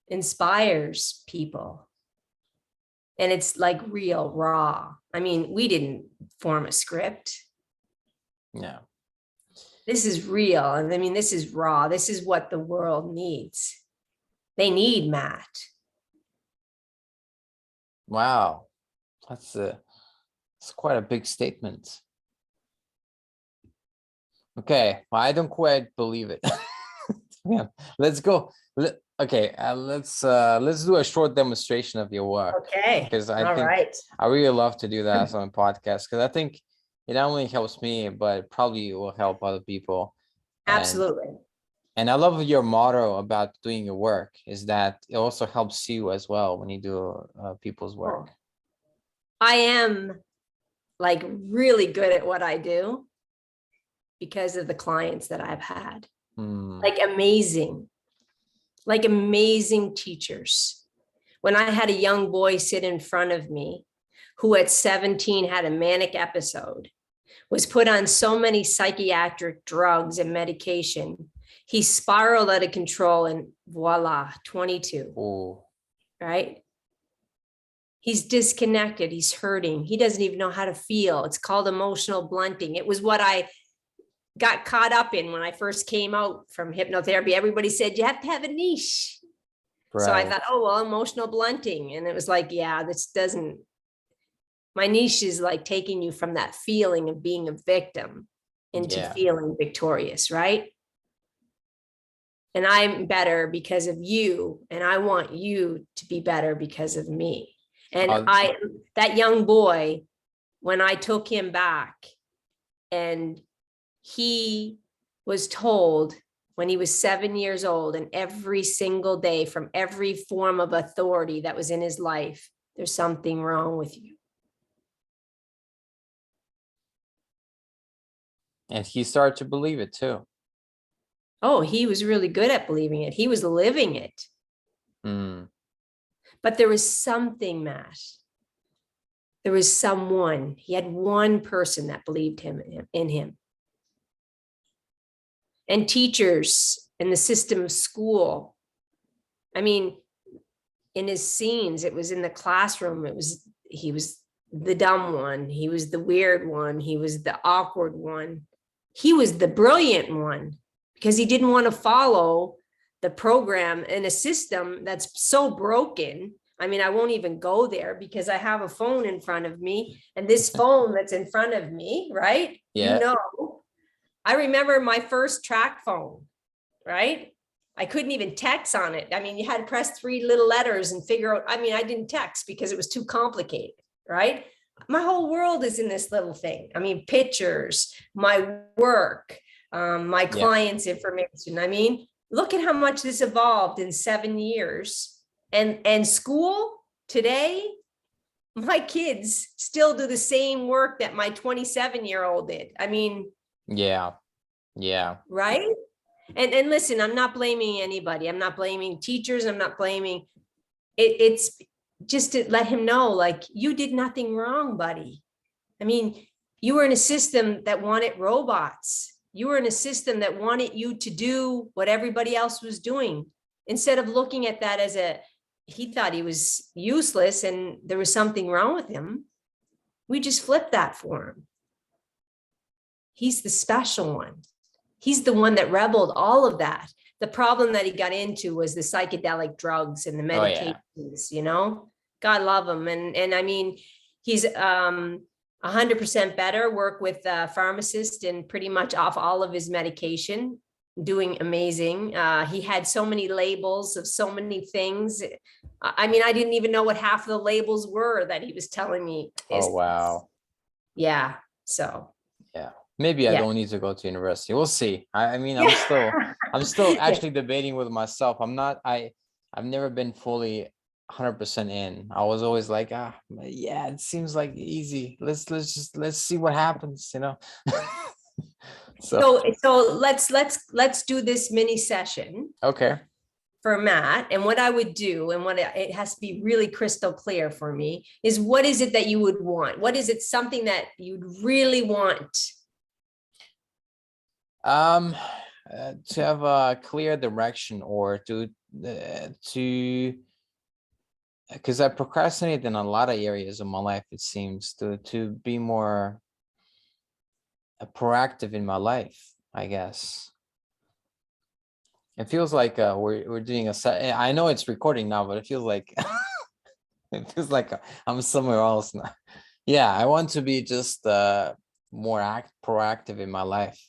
inspires people. And it's like real, raw. I mean, we didn't form a script. Yeah. This is real. And I mean, this is raw. This is what the world needs. They need Matt. Wow. That's quite a big statement. Okay. Well, I don't quite believe it. Yeah. Let's go. Okay. Let's do a short demonstration of your work. Okay. Because I think I really love to do that on a podcast, because I think it not only helps me, but probably will help other people. Absolutely. And I love your motto about doing your work is that it also helps you as well when you do people's work. I am like really good at what I do because of the clients that I've had. Like amazing teachers. When I had a young boy sit in front of me who at 17 had a manic episode, was put on so many psychiatric drugs and medication He spiraled out of control and voila, 22. Oh, Right? He's disconnected. He's hurting. He doesn't even know how to feel. It's called emotional blunting. It was what I got caught up in when I first came out from hypnotherapy. Everybody said, you have to have a niche. So I right. thought, oh, well, emotional blunting. And it was like, yeah, this doesn't, my niche is like taking you from that feeling of being a victim into Yeah. feeling victorious, right? And I'm better because of you. And I want you to be better because of me. And Uh, that young boy, when I took him back and he was told when he was 7 years old, and every single day from every form of authority that was in his life, there's something wrong with you. and he started to believe it too. Oh, he was really good at believing it. He was living it. Mm. But there was something, Matt. There was someone. He had one person that believed in him. And teachers in the system of school. I mean, in his scenes, it was in the classroom. He was the dumb one. He was the weird one. He was the awkward one. He was the brilliant one because he didn't want to follow the program in a system that's so broken. I mean, I won't even go there because I have a phone in front of me, and this phone that's in front of me, right? Yeah. You know, I remember my first track phone, right? I couldn't even text on it. I mean, you had to press 3 little letters and figure out, I mean, I didn't text because it was too complicated, right? My whole world is in this little thing. I mean, pictures, my work, my clients' information. I mean, look at how much this evolved in 7 years. And school today, my kids still do the same work that my 27-year-old did. I mean, Yeah. Yeah. right? And listen, I'm not blaming anybody. I'm not blaming teachers. I'm not blaming it. It's just to let him know, like, you did nothing wrong, buddy. I mean, you were in a system that wanted robots. You were in a system that wanted you to do what everybody else was doing. Instead of looking at that as he thought he was useless and there was something wrong with him. We just flipped that for him. He's the special one. He's the one that rebelled all of that. The problem that he got into was the psychedelic drugs and the medications, you know, God love him. And I mean, he's 100% better, work with a pharmacist and pretty much off all of his medication, doing amazing. He had so many labels of so many things. I mean, I didn't even know what half of the labels were that he was telling me. Oh, wow. Yeah. So. Yeah. Maybe I don't need to go to university. We'll see. I mean, I'm still actually debating with myself. I've never been fully 100% in. I was always like, yeah, it seems like easy. Let's see what happens, you know. So let's do this mini session. Okay. For Matt, and what I would do, and what it has to be really crystal clear for me, is what is it that you would want? What is it, something that you'd really want? To have a clear direction, or to because I procrastinate in a lot of areas of my life, it seems, to be more proactive in my life, I guess. It feels like we're doing a set. I know it's recording now, but it feels like it feels like I'm somewhere else now. Yeah, I want to be just more proactive in my life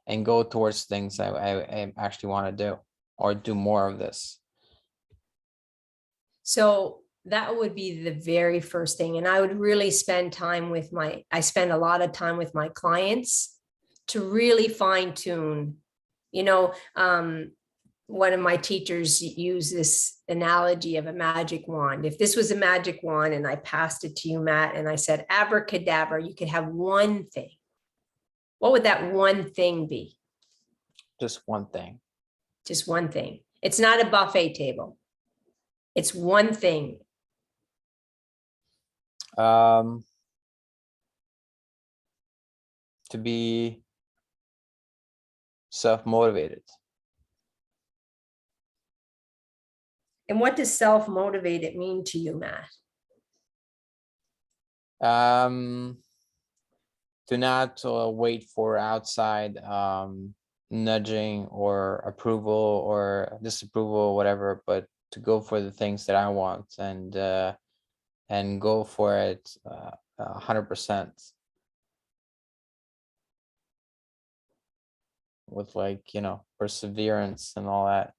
and go towards things I actually want to do, or do more of this. So that would be the very first thing. And I would really spend time with I spend a lot of time with my clients to really fine tune, you know, one of my teachers used this analogy of a magic wand. If this was a magic wand and I passed it to you, Matt, and I said, abracadabra, you could have one thing. What would that one thing be? Just one thing. Just one thing. It's not a buffet table. It's one thing. To be self-motivated. And what does self-motivated mean to you, Matt? Do not wait for outside nudging or approval or disapproval or whatever, but to go for the things that I want and go for it 100% with, like, perseverance and all that,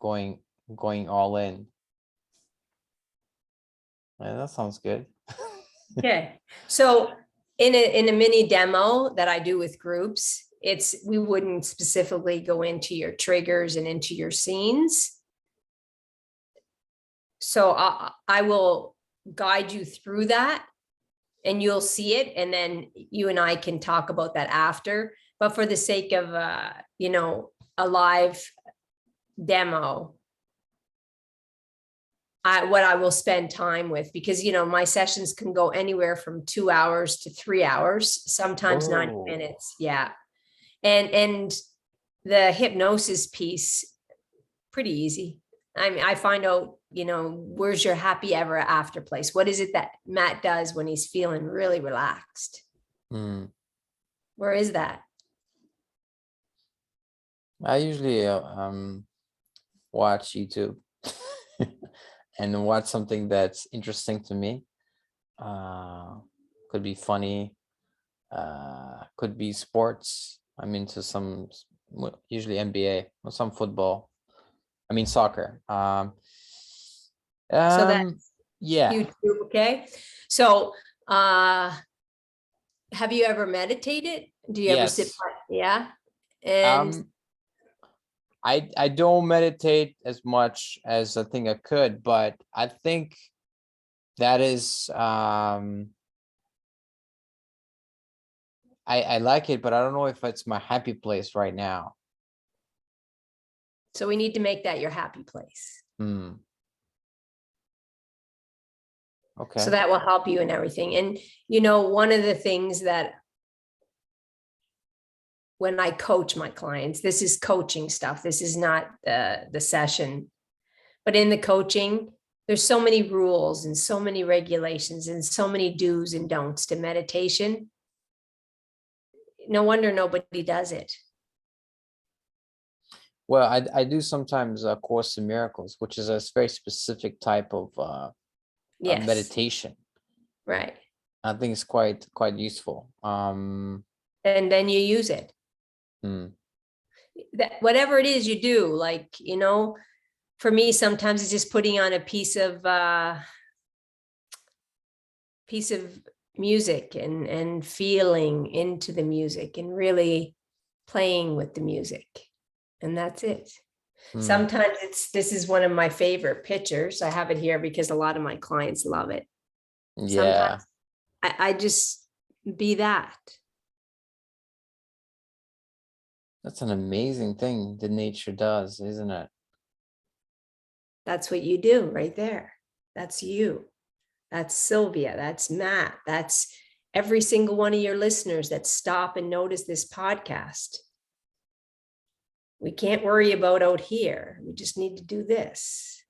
going all in. Yeah, that sounds good. Okay, so in a mini demo that I do with groups, we wouldn't specifically go into your triggers and into your scenes. So I will guide you through that and you'll see it. And then you and I can talk about that after. But for the sake of, a live demo, what I will spend time with, because, my sessions can go anywhere from 2 hours to 3 hours, sometimes 90 Whoa. minutes. Yeah. And the hypnosis piece, pretty easy. I mean, I find out, where's your happy ever after place? What is it that Matt does when he's feeling really relaxed? Where is that? I usually watch YouTube and watch something that's interesting to me. Could be funny, could be sports. I'm into some, usually NBA or some football. I mean soccer. So that's yeah. YouTube, okay. So have you ever meditated? Do you ever sit? Yes. Yeah. And I don't meditate as much as I think I could, but I think that is I like it, but I don't know if it's my happy place right now. so we need to make that your happy place. Okay. So that will help you in everything. And, one of the things that when I coach my clients, this is coaching stuff. This is not the session, but in the coaching, there's so many rules and so many regulations and so many do's and don'ts to meditation. No wonder nobody does it. Well, I do sometimes Course in Miracles, which is a very specific type of Yes. meditation. Right. I think it's quite useful. And then you use it. That whatever it is you do, like, for me, sometimes it's just putting on a piece of music and feeling into the music and really playing with the music. And that's it. Sometimes this is one of my favorite pictures. I have it here because a lot of my clients love it. Yeah. Sometimes I just be that. That's an amazing thing that nature does, isn't it? That's what you do right there. That's you. That's Sylvia. That's Matt. That's every single one of your listeners that stop and notice this podcast. We can't worry about out here. We just need to do this.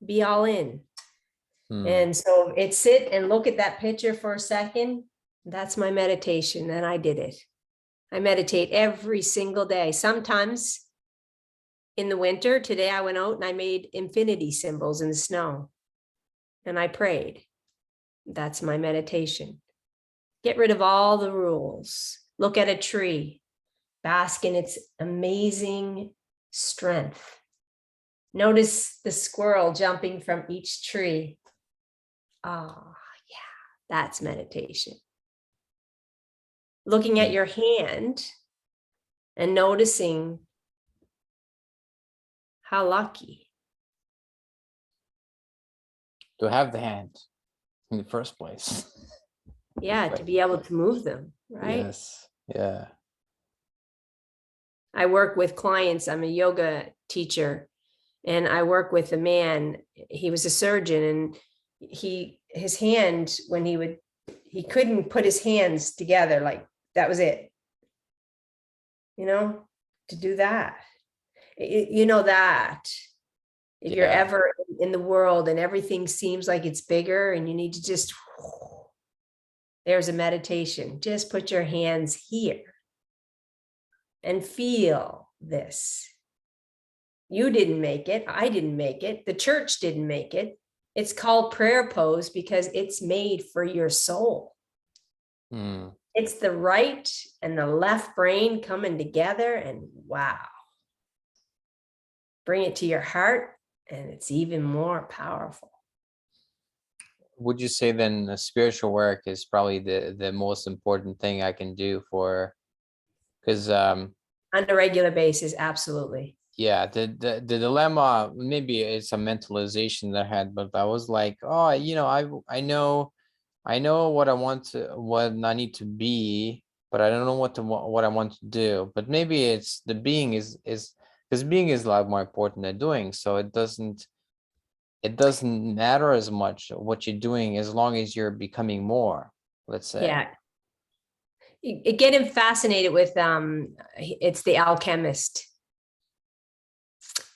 Be all in. And so it's sit and look at that picture for a second. That's my meditation. And I did it. I meditate every single day. Sometimes in the winter, today I went out and I made infinity symbols in the snow. And I prayed. That's my meditation. Get rid of all the rules. Look at a tree. Bask in its amazing strength. Notice the squirrel jumping from each tree. Oh, yeah, that's meditation. Looking at your hand and noticing how lucky to have the hand in the first place. Yeah, to be able to move them, right? Yes. Yeah. I work with clients. I'm a yoga teacher, and I work with a man. He was a surgeon, and his hand, when he couldn't put his hands together, like that was it. To do that, that If you're Yeah. ever in the world and everything seems like it's bigger and you need to just, there's a meditation. Just put your hands here and feel this. You didn't make it. I didn't make it. The church didn't make it. It's called prayer pose because it's made for your soul. Mm. It's the right and the left brain coming together, and wow. Bring it to your heart and it's even more powerful. Would you say then the spiritual work is probably the most important thing I can do for, because On a regular basis, absolutely. yeah, the dilemma, maybe it's a mentalization that I had, but I was like, oh, I know what I want to, what I need to be, but I don't know what I want to do. But maybe it's the being is because being is a lot more important than doing. So it doesn't matter as much what you're doing as long as you're becoming more, let's say. Yeah. Getting fascinated with it's the Alchemist.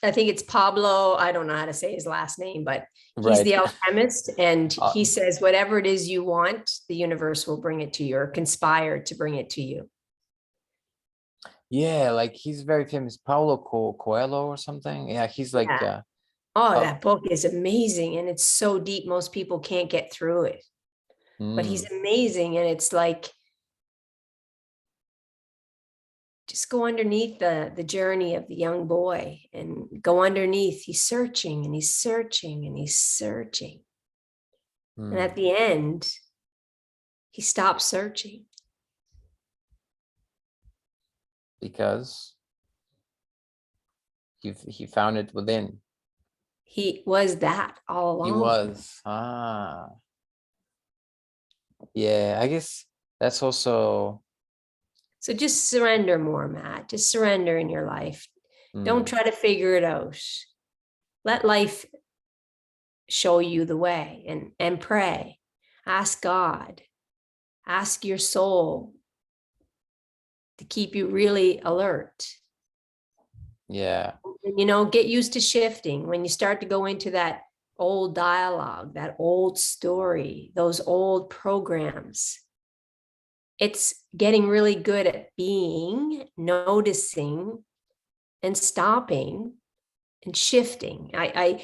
I think it's Pablo, I don't know how to say his last name, but he's Right. the alchemist, and he Uh, says whatever it is you want, the universe will bring it to you or conspire to bring it to you. yeah, like he's very famous, Paulo Coelho or something. Yeah, he's like Yeah. Oh, uh, that book is amazing, and it's so deep most people can't get through it. But he's mm, amazing, and it's like just go underneath the journey of the young boy and go underneath. He's searching and he's searching and he's searching. And at the end, he stops searching. because he found it within. He was that all He along. was. Yeah, I guess that's also So just surrender more, Matt. Just surrender in your life. Don't try to figure it out. Let life show you the way, and pray. Ask God. Ask your soul to keep you really alert. yeah. And, get used to shifting. When you start to go into that old dialogue, that old story, those old programs, it's getting really good at being, noticing, and stopping and shifting. I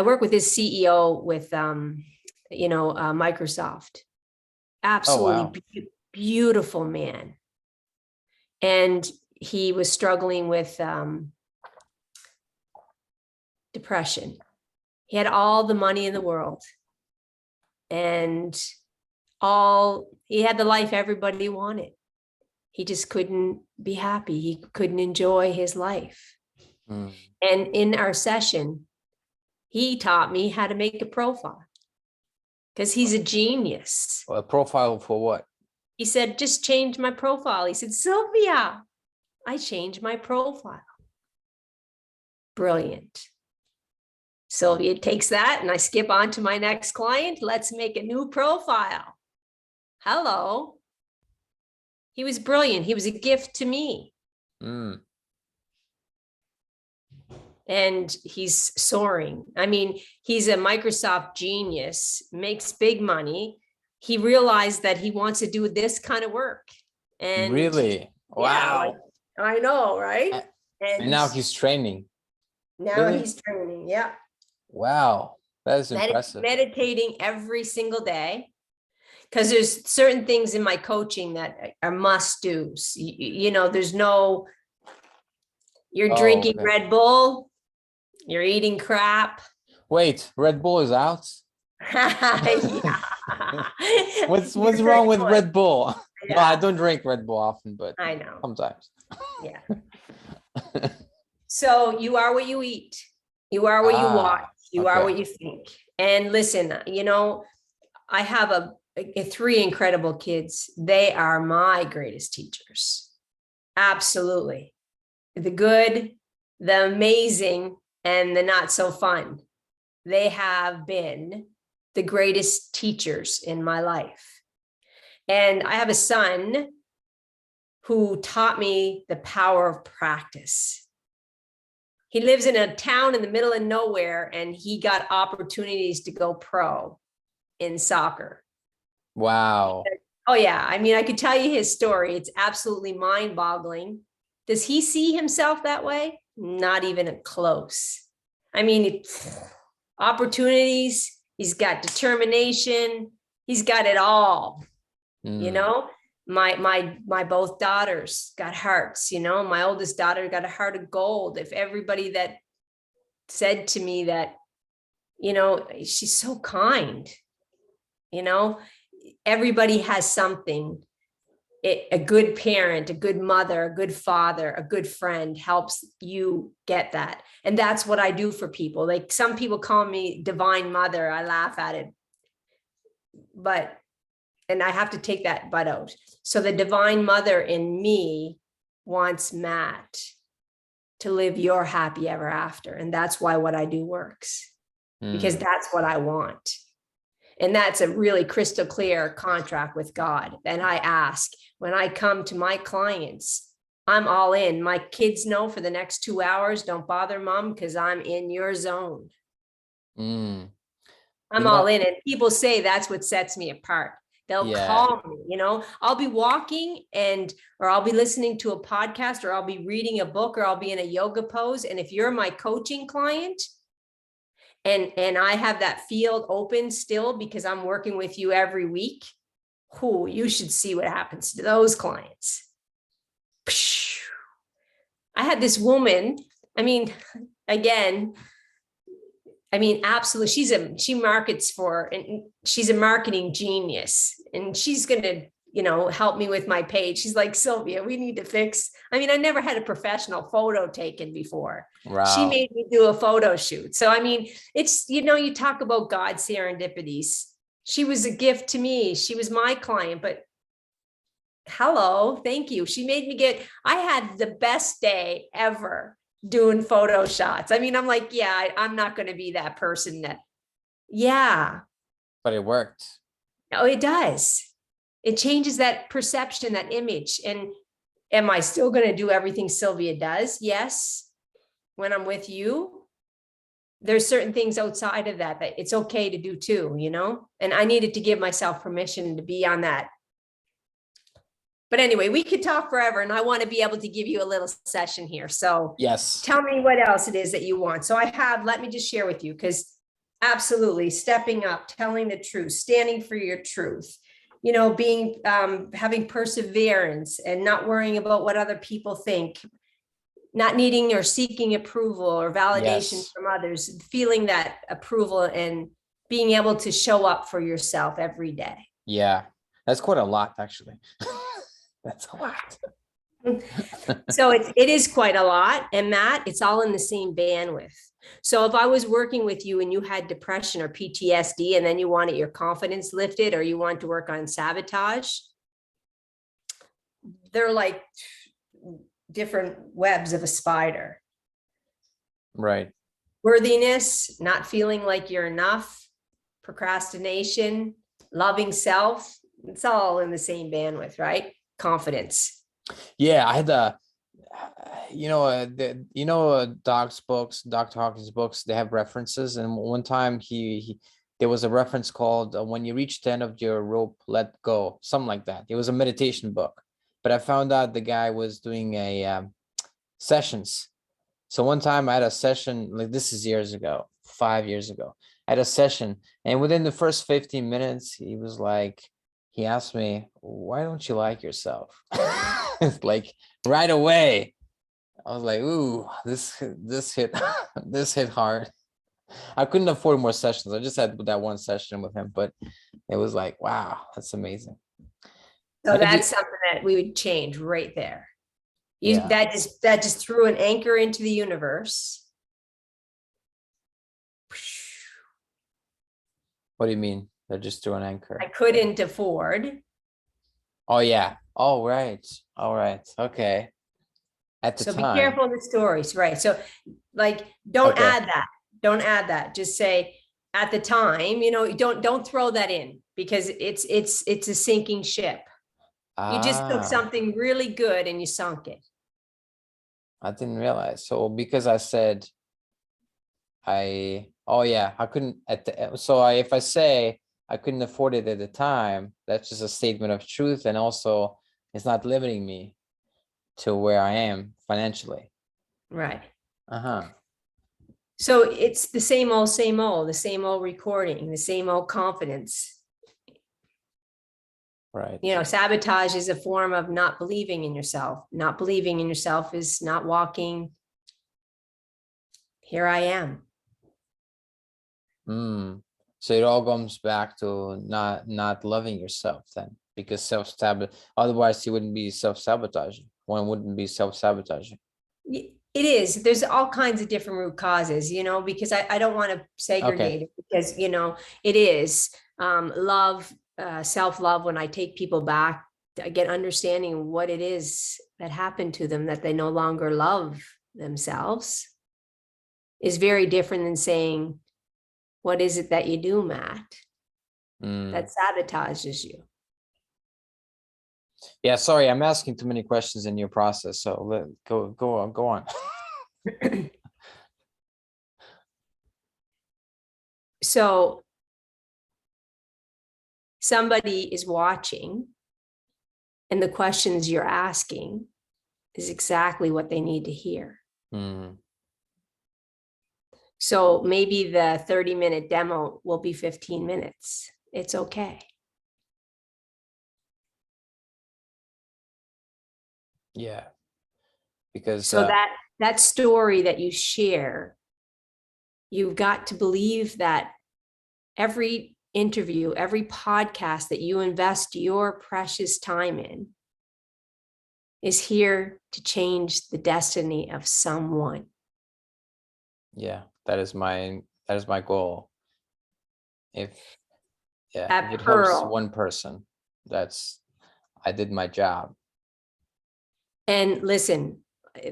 work with his CEO with Microsoft. Oh Absolutely wow. beautiful man. And he was struggling with depression. He had all the money in the world, and he had the life everybody wanted. He just couldn't be happy. He couldn't enjoy his life. And in our session, he taught me how to make a profile because he's a genius. A profile for what? He said, just change my profile. He said, Sylvia, I changed my profile. Brilliant. Sylvia takes that and I skip on to my next client. Let's make a new profile. Hello. He was brilliant. He was a gift to me. And he's soaring. I mean, he's a Microsoft genius, makes big money. He realized that he wants to do this kind of work. And Really? yeah, like, Wow. I know, right? And now he's training. Now Really? he's training. Yeah. Wow. That is impressive. Meditating every single day. Because there's certain things in my coaching that are must-dos. There's no, you're drinking Okay. Red Bull, you're eating crap. Wait, Red Bull is out? Yeah. What's You're wrong very with good. Red Bull? No, I Yeah, don't drink Red Bull often, but I know. sometimes. Yeah. So you are what you eat. You are what you watch. You are Okay. what you think. And listen, I have three incredible kids. They are my greatest teachers. Absolutely. The good, the amazing, and the not so fun. They have been the greatest teachers in my life. And I have a son who taught me the power of practice. He lives in a town in the middle of nowhere, and he got opportunities to go pro in soccer. Wow. Oh yeah. I mean, I could tell you his story. It's absolutely mind-boggling. Does he see himself that way? Not even close. I mean, opportunities, he's got determination, he's got it all. You know, my both daughters got hearts, you know, my oldest daughter got a heart of gold. If everybody that said to me that, you know, she's so kind, you know, everybody has something. A good parent, a good mother, a good father, a good friend helps you get that. And that's what I do for people. Like, some people call me divine mother. I laugh at it, and I have to take that but out. So the divine mother in me wants Matt to live your happy ever after. And that's why what I do works, because that's what I want. And that's a really crystal clear contract with God. And I ask, when I come to my clients, I'm all in. My kids know for the next 2 hours, don't bother mom, because I'm in your zone. I'm all in. And people say that's what sets me apart. They'll call me, you know, I'll be walking or I'll be listening to a podcast, or I'll be reading a book, or I'll be in a yoga pose. And if you're my coaching client, and I have that field open still because I'm working with you every week, you should see what happens to those clients. I had this woman, I mean, again, absolutely. She markets for, and she's a marketing genius, and she's going to, you know, help me with my page. She's like, Sylvia, we need to fix. I mean, I never had a professional photo taken before. Wow. She made me do a photo shoot. So, I mean, it's, you know, you talk about God serendipities. She was a gift to me. She was my client, but hello, thank you. She made me I had the best day ever doing photo shots. I mean, I'm like, yeah, I'm not going to be that person that, But it worked. Oh, it does. It changes that perception, that image. And am I still going to do everything Sylvia does? Yes. When I'm with you, there's certain things outside of that it's okay to do too, you know? And I needed to give myself permission to be on that. But anyway, we could talk forever, and I want to be able to give you a little session here. So yes, tell me what else it is that you want. So let me just share with you, because absolutely stepping up, telling the truth, standing for your truth, you know, being, having perseverance and not worrying about what other people think, not needing or seeking approval or validation from others, feeling that approval and being able to show up for yourself every day. Yeah, that's quite a lot, actually. That's a lot. So it is quite a lot. And Matt, it's all in the same bandwidth. So if I was working with you and you had depression or PTSD, and then you wanted your confidence lifted, or you want to work on sabotage, they're like different webs of a spider. Right. Worthiness, not feeling like you're enough, procrastination, loving self, it's all in the same bandwidth, right? Confidence. Yeah, I had Doc's books, Dr. Hawkins' books, they have references. And one time there was a reference called When You Reach the End of Your Rope, Let Go, something like that. It was a meditation book, but I found out the guy was doing sessions. So one time I had a session, like, this is years ago, 5 years ago, I had a session, and within the first 15 minutes, he asked me, why don't you like yourself? Like right away. I was like, ooh, this hit this hit hard. I couldn't afford more sessions. I just had that one session with him, but it was like, wow, that's amazing. So that's something that we would change right there. That just threw an anchor into the universe. What do you mean? That just threw an anchor? I couldn't afford. Oh yeah. Oh right. All right. Okay. At the time. So be careful of the stories, right? So like, don't add that. Don't add that. Just say at the time, you know, don't throw that in, because it's a sinking ship. You just took something really good and you sunk it. I didn't realize. So because I said oh yeah, I couldn't if I say I couldn't afford it at the time, that's just a statement of truth, and also it's not limiting me to where I am financially. Right. Uh-huh. So it's the same old, the same old recording, the same old confidence. Right. You know, sabotage is a form of not believing in yourself. Not believing in yourself is not walking. Here I am. So it all comes back to not loving yourself then, because self-sabotage, otherwise you wouldn't be self-sabotaging. One wouldn't be self-sabotaging. It is. There's all kinds of different root causes, you know, because I don't want to segregate it, because, you know, it is love, self-love. When I take people back, I get understanding what it is that happened to them, that they no longer love themselves, is very different than saying, what is it that you do, Matt, that sabotages you? Yeah, sorry, I'm asking too many questions in your process. So go on. So somebody is watching, and the questions you're asking is exactly what they need to hear. So maybe the 30-minute demo will be 15 minutes. It's okay. Yeah, because so that story that you share, you've got to believe that every interview, every podcast that you invest your precious time in is here to change the destiny of someone. Yeah, that is my goal. If it helps one person, I did my job. And listen,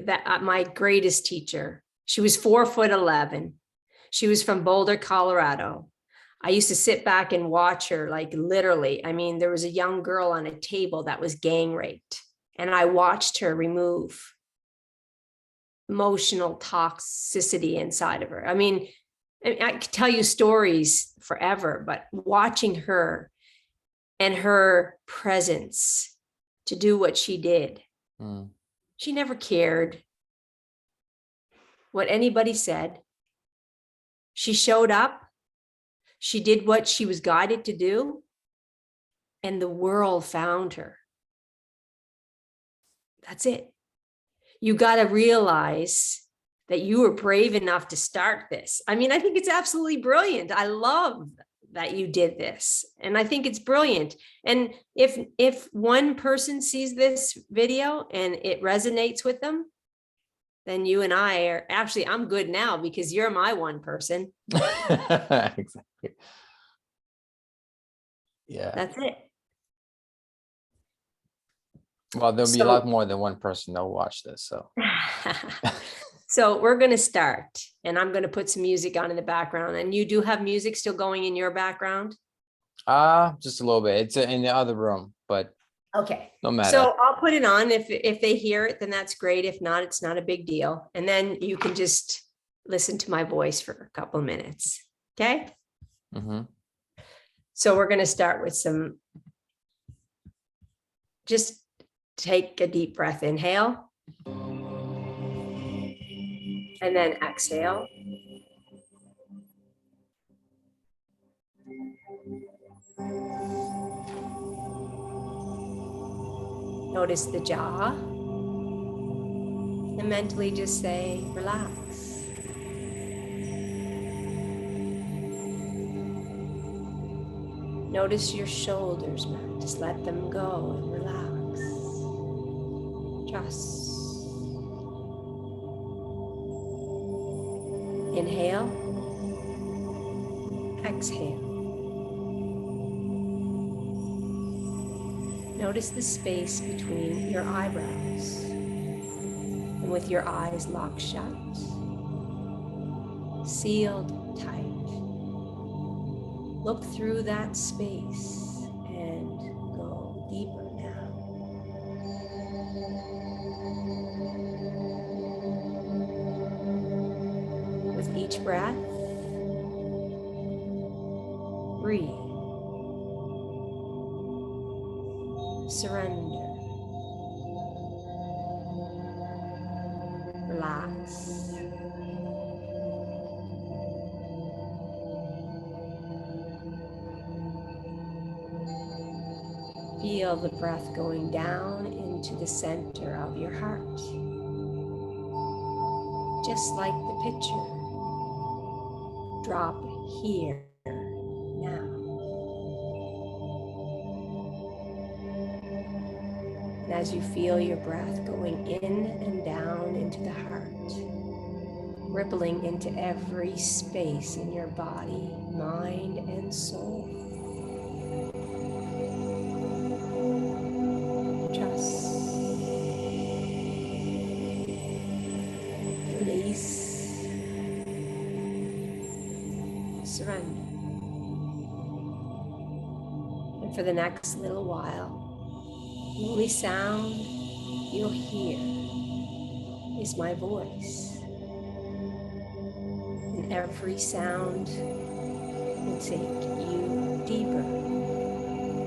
that my greatest teacher, she was 4'11". She was from Boulder, Colorado. I used to sit back and watch her, like literally. I mean, there was a young girl on a table that was gang raped, and I watched her remove emotional toxicity inside of her. I mean, I could tell you stories forever, but watching her and her presence to do what she did, she never cared what anybody said. She showed up, she did what she was guided to do, and the world found her. That's it. You got to realize that you were brave enough to start this. I mean, I think it's absolutely brilliant. I love that you did this, and I think it's brilliant. And if one person sees this video and it resonates with them, then you and I are actually, I'm good now because you're my one person. Exactly. Yeah. That's it. Well, there'll be a lot more than one person that'll watch this. So so we're going to start, and I'm going to put some music on in the background. And you do have music still going in your background? Just a little bit. It's in the other room, but okay. No matter. So I'll put it on. If they hear it, then that's great. If not, it's not a big deal. And then you can just listen to my voice for a couple of minutes. Okay. So we're going to start with some, just take a deep breath. Inhale. And then exhale. Notice the jaw. And mentally just say, relax. Notice your shoulders, man. Just let them go and relax. Just inhale, exhale. Notice the space between your eyebrows, and with your eyes locked shut, sealed tight. Look through that space and go deeper now. each breath, breathe, surrender, relax. Feel the breath going down into the center of your heart, just like the picture. Drop here now. And as you feel your breath going in and down into the heart, rippling into every space in your body, mind, and soul, trust, release, surrender. And for the next little while, the only sound you'll hear is my voice. And every sound will take you deeper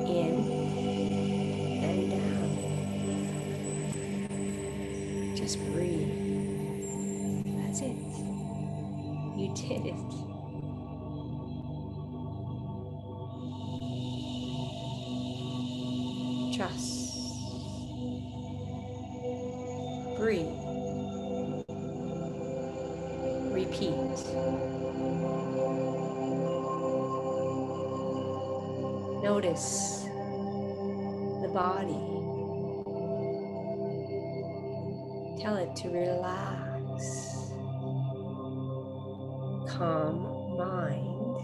in and down. Just breathe. That's it. You did it. Trust. Breathe. Repeat. Notice the body. Tell it to relax. Calm mind.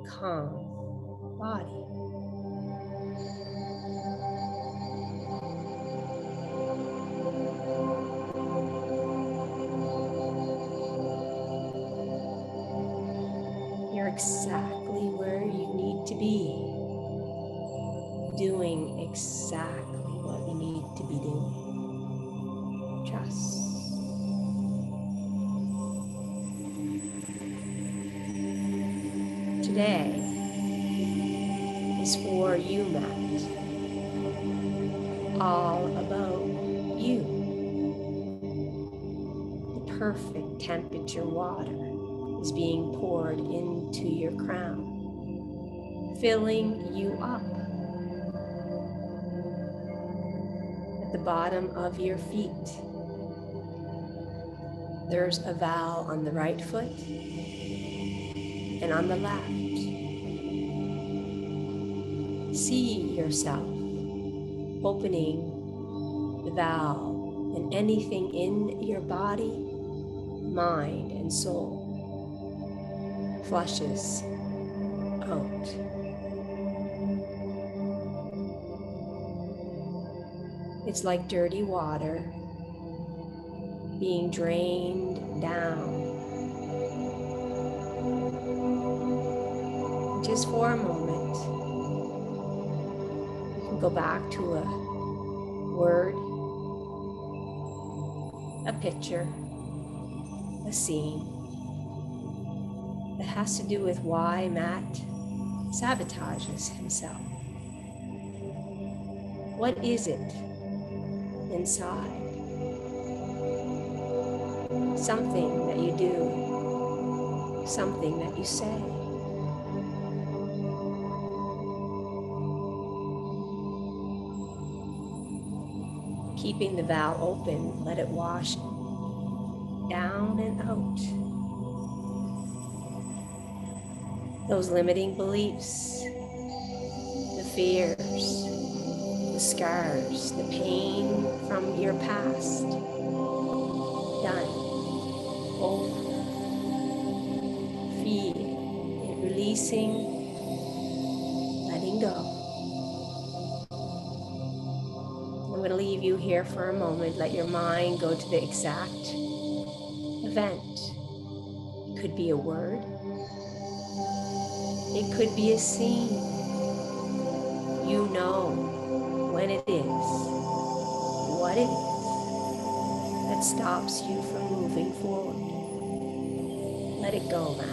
Calm body. You're exactly where you need to be, doing exactly what you need to be doing. Trust. Today is for you, Matt. All about you. The perfect temperature water is being poured into your crown, filling you up. At the bottom of your feet, there's a valve on the right foot and on the left. See yourself opening the valve, and anything in your body, mind, and soul flushes out. It's like dirty water being drained down. Just for a moment, you can go back to a word, a picture, a scene that has to do with why Matt sabotages himself. What is it inside? Something that you do, something that you say. Keeping the valve open, let it wash down and out. Those limiting beliefs, the fears, the scars, the pain from your past. Done. Over. Feel it releasing, letting go. I'm going to leave you here for a moment. Let your mind go to the exact event. It could be a word. It could be a scene. You know when it is, what it is that stops you from moving forward. Let it go, Matt.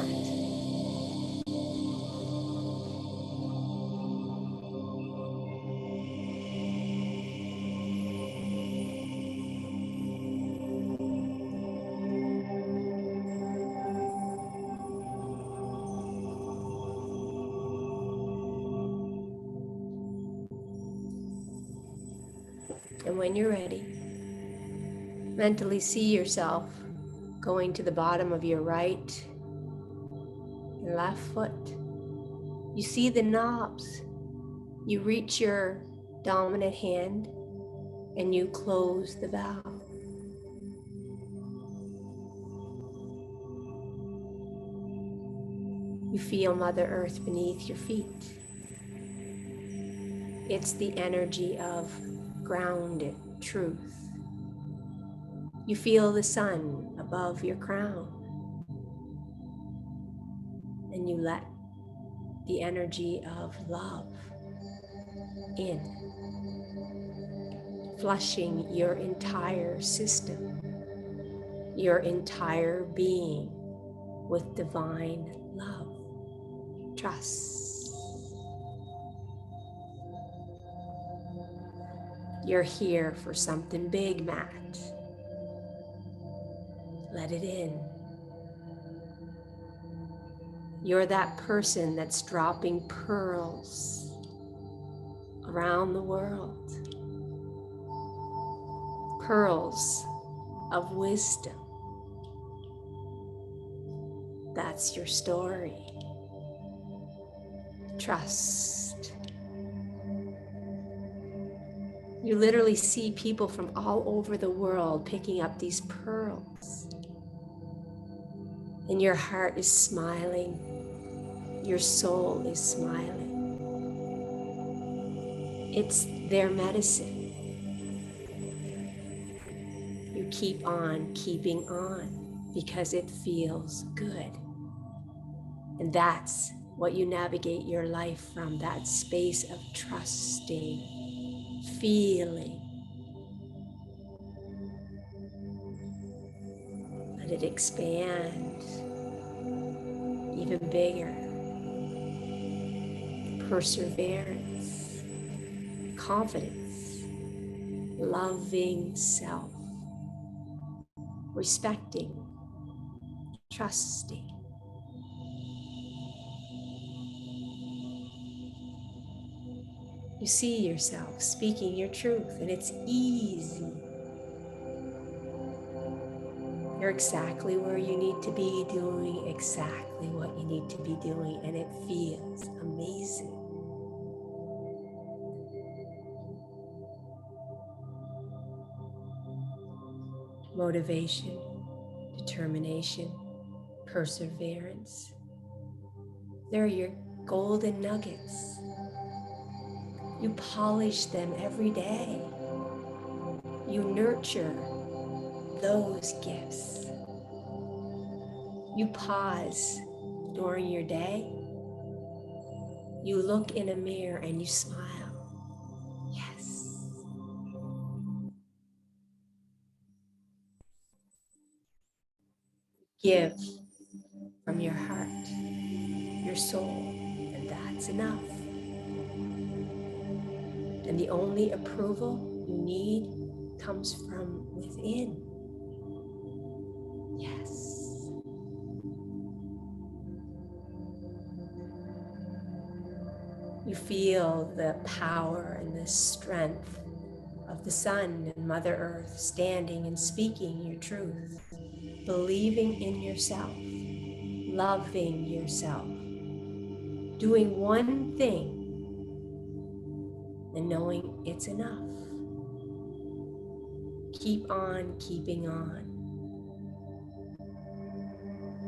And when you're ready, mentally see yourself going to the bottom of your right and left foot. You see the knobs. You reach your dominant hand and you close the valve. You feel Mother Earth beneath your feet. It's the energy of grounded truth. You feel the sun above your crown, and you let the energy of love in, flushing your entire system, your entire being with divine love. Trust. You're here for something big, Matt. Let it in. You're that person that's dropping pearls around the world. Pearls of wisdom. That's your story. Trust. You literally see people from all over the world picking up these pearls. And your heart is smiling. Your soul is smiling. It's their medicine. You keep on keeping on because it feels good. And that's what you navigate your life from, that space of trusting, feeling. Let it expand even bigger. Perseverance, confidence, loving self, respecting, trusting. You see yourself speaking your truth, and it's easy. You're exactly where you need to be, doing exactly what you need to be doing, and it feels amazing. Motivation, determination, perseverance. They're your golden nuggets. You polish them every day. You nurture those gifts. You pause during your day. You look in a mirror and you smile. Yes. Give from your heart, your soul, and that's enough. And the only approval you need comes from within. Yes. You feel the power and the strength of the sun and Mother Earth standing and speaking your truth, believing in yourself, loving yourself, doing one thing and knowing it's enough. Keep on keeping on.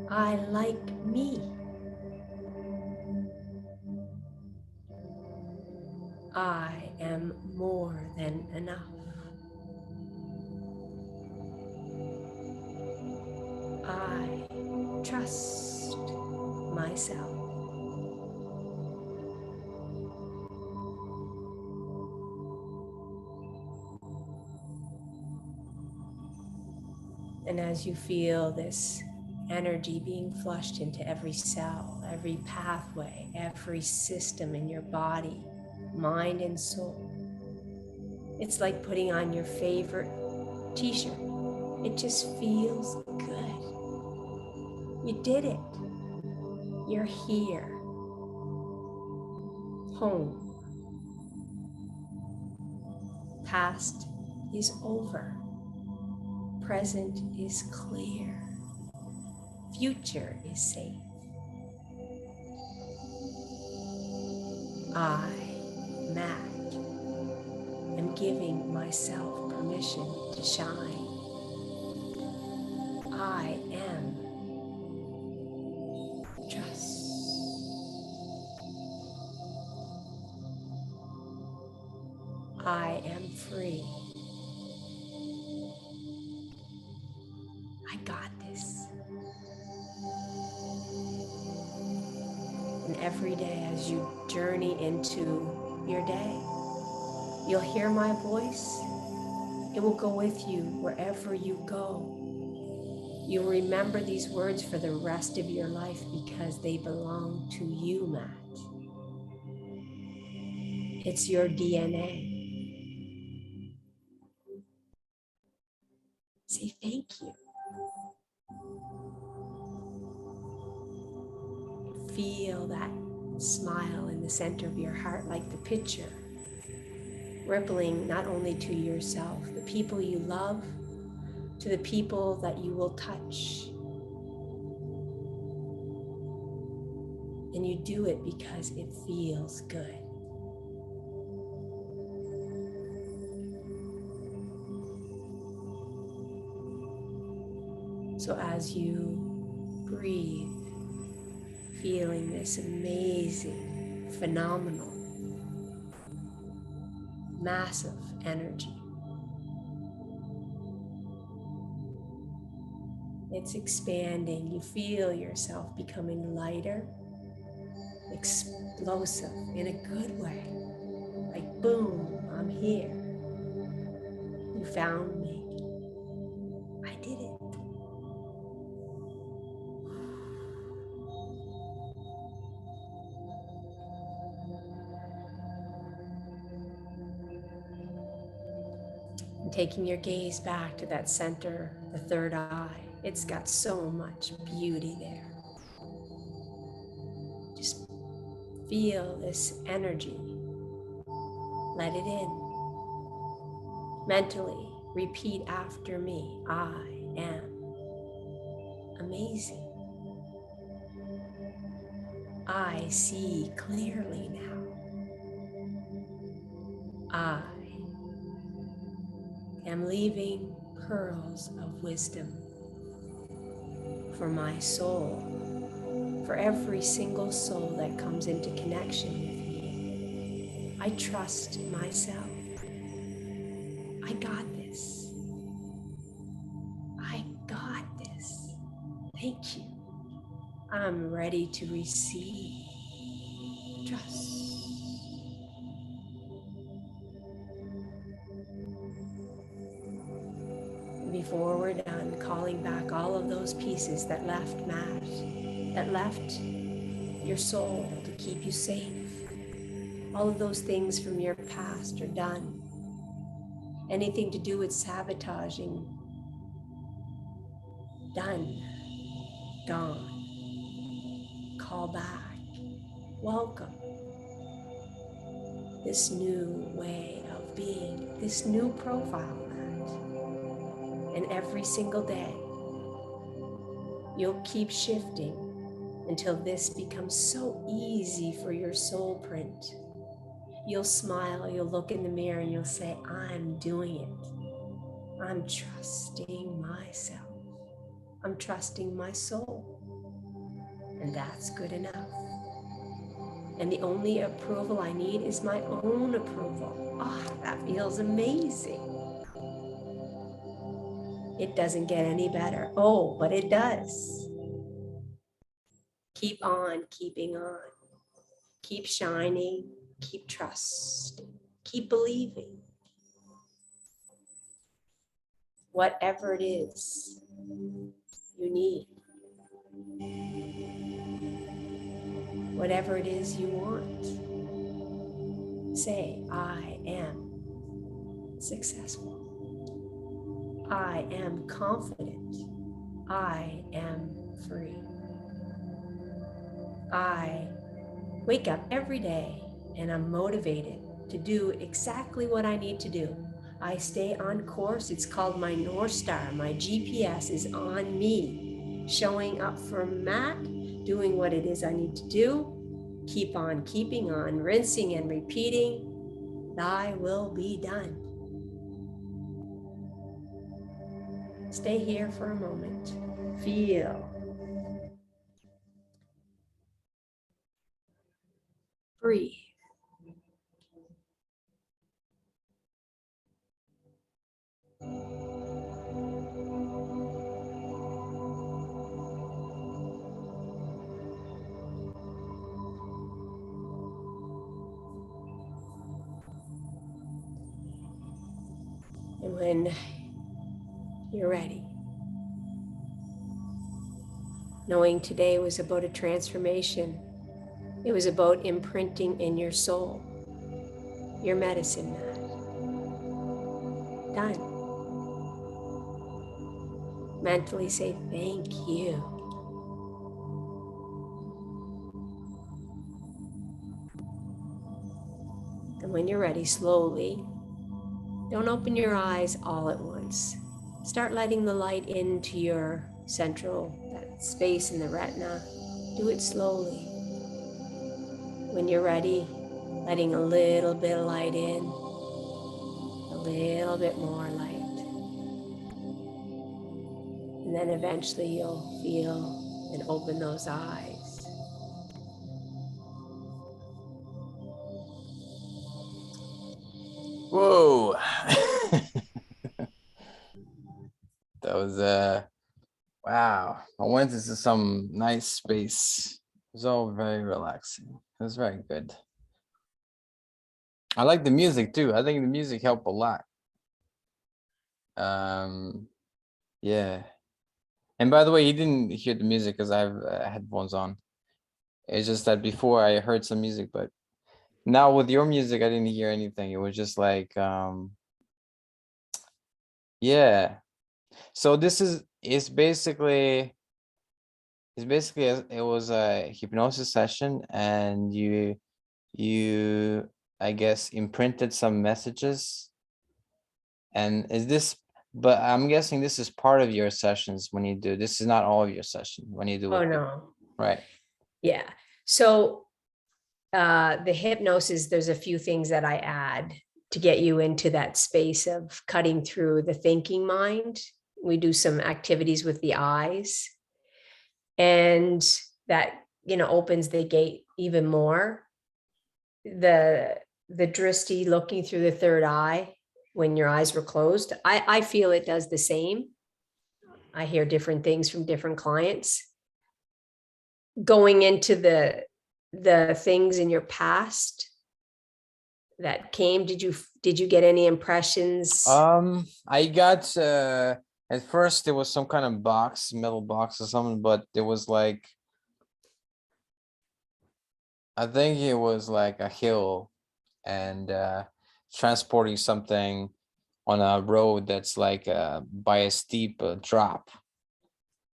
I like me. I am more than enough. I trust myself. And as you feel this energy being flushed into every cell, every pathway, every system in your body, mind and soul. It's like putting on your favorite t-shirt. It just feels good. You did it. You're here. Home. Past is over. Present is clear. Future is safe. I, Matt, am giving myself permission to shine. I am trust. I am free. I got this. And every day as you journey into your day, you'll hear my voice. It will go with you wherever you go. You'll remember these words for the rest of your life because they belong to you, Matt. It's your DNA. Say thank you. Feel that smile in the center of your heart like the picture, rippling not only to yourself, the people you love, to the people that you will touch. And you do it because it feels good. So as you breathe, feeling this amazing, phenomenal, massive energy, it's expanding. You feel yourself becoming lighter, explosive in a good way. Like, boom, I'm here. You found me. I did it. And taking your gaze back to that center, the third eye, it's got so much beauty there. Just feel this energy. Let it in. Mentally, repeat after me. I am amazing. I see clearly now. I am leaving pearls of wisdom for my soul, for every single soul that comes into connection with me. I trust myself. I got this. I got this. Thank you. I'm ready to receive. Trust. Before we're done, calling back all of those pieces that left Matt, that left your soul to keep you safe. All of those things from your past are done. Anything to do with sabotaging, done, gone. Call back. Welcome. This new way of being, this new profile, Matt. And every single day, you'll keep shifting until this becomes so easy for your soul print. You'll smile, you'll look in the mirror and you'll say, I'm doing it. I'm trusting myself. I'm trusting my soul. And that's good enough. And the only approval I need is my own approval. Oh, that feels amazing. It doesn't get any better. Oh, but it does. Keep on keeping on. Keep shining. Keep trusting. Keep believing. Whatever it is you need, Whatever it is you want. Say, I am successful. I am confident. I am free. I wake up every day and I'm motivated to do exactly what I need to do. I stay on course. It's called my North Star. My GPS is on me, showing up for Matt, doing what it is I need to do. Keep on keeping on, rinsing and repeating. Thy will be done. Stay here for a moment. Feel. Breathe. And when you're ready, knowing today was about a transformation, it was about imprinting in your soul, your medicine mat. Done. Mentally say thank you. And when you're ready, slowly, don't open your eyes all at once. Start letting the light into your central, that space in the retina. Do it slowly. When you're ready, letting a little bit of light in, a little bit more light. And then eventually you'll feel and open those eyes. Whoa. That was wow. I went into some nice space. It was all very relaxing. It was very good. I like the music too. I think the music helped a lot. Yeah. And by the way, you didn't hear the music because I have headphones on. It's just that before I heard some music, but now with your music, I didn't hear anything. It was just like, yeah. So this is, it's basically it was a hypnosis session, and you I guess imprinted some messages. And is this, but I'm guessing this is part of your sessions when you do, this is not all of your session when you do Oh, it. no. Right. Yeah. So the hypnosis, there's a few things that I add to get you into that space of cutting through the thinking mind. We do some activities with the eyes, and that, opens the gate even more. The drishti, looking through the third eye when your eyes were closed, I feel it does the same. I hear different things from different clients. Going into the things in your past that came, did you get any impressions? I got at first there was some kind of box, metal box or something, but there was like, I think it was like a hill, and transporting something on a road that's like by a steep drop.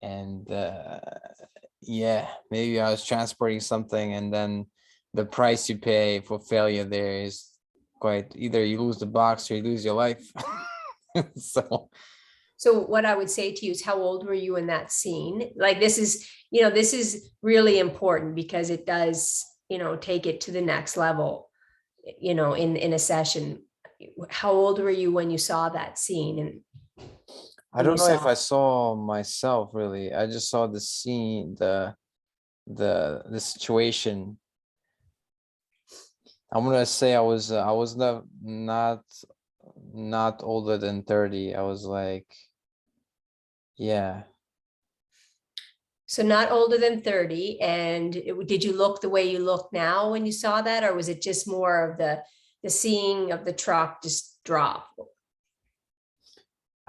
And yeah, maybe I was transporting something, and then the price you pay for failure there is quite, either you lose the box or you lose your life. So what I would say to you is, how old were you in that scene? Like, this is really important, because it does, take it to the next level, in a session. How old were you when you saw that scene? And I don't know if I saw myself really. I just saw the scene, the situation. I'm gonna say I was not older than 30. I was like, yeah. So not older than 30. And did you look the way you look now when you saw that, or was it just more of the seeing of the truck just drop?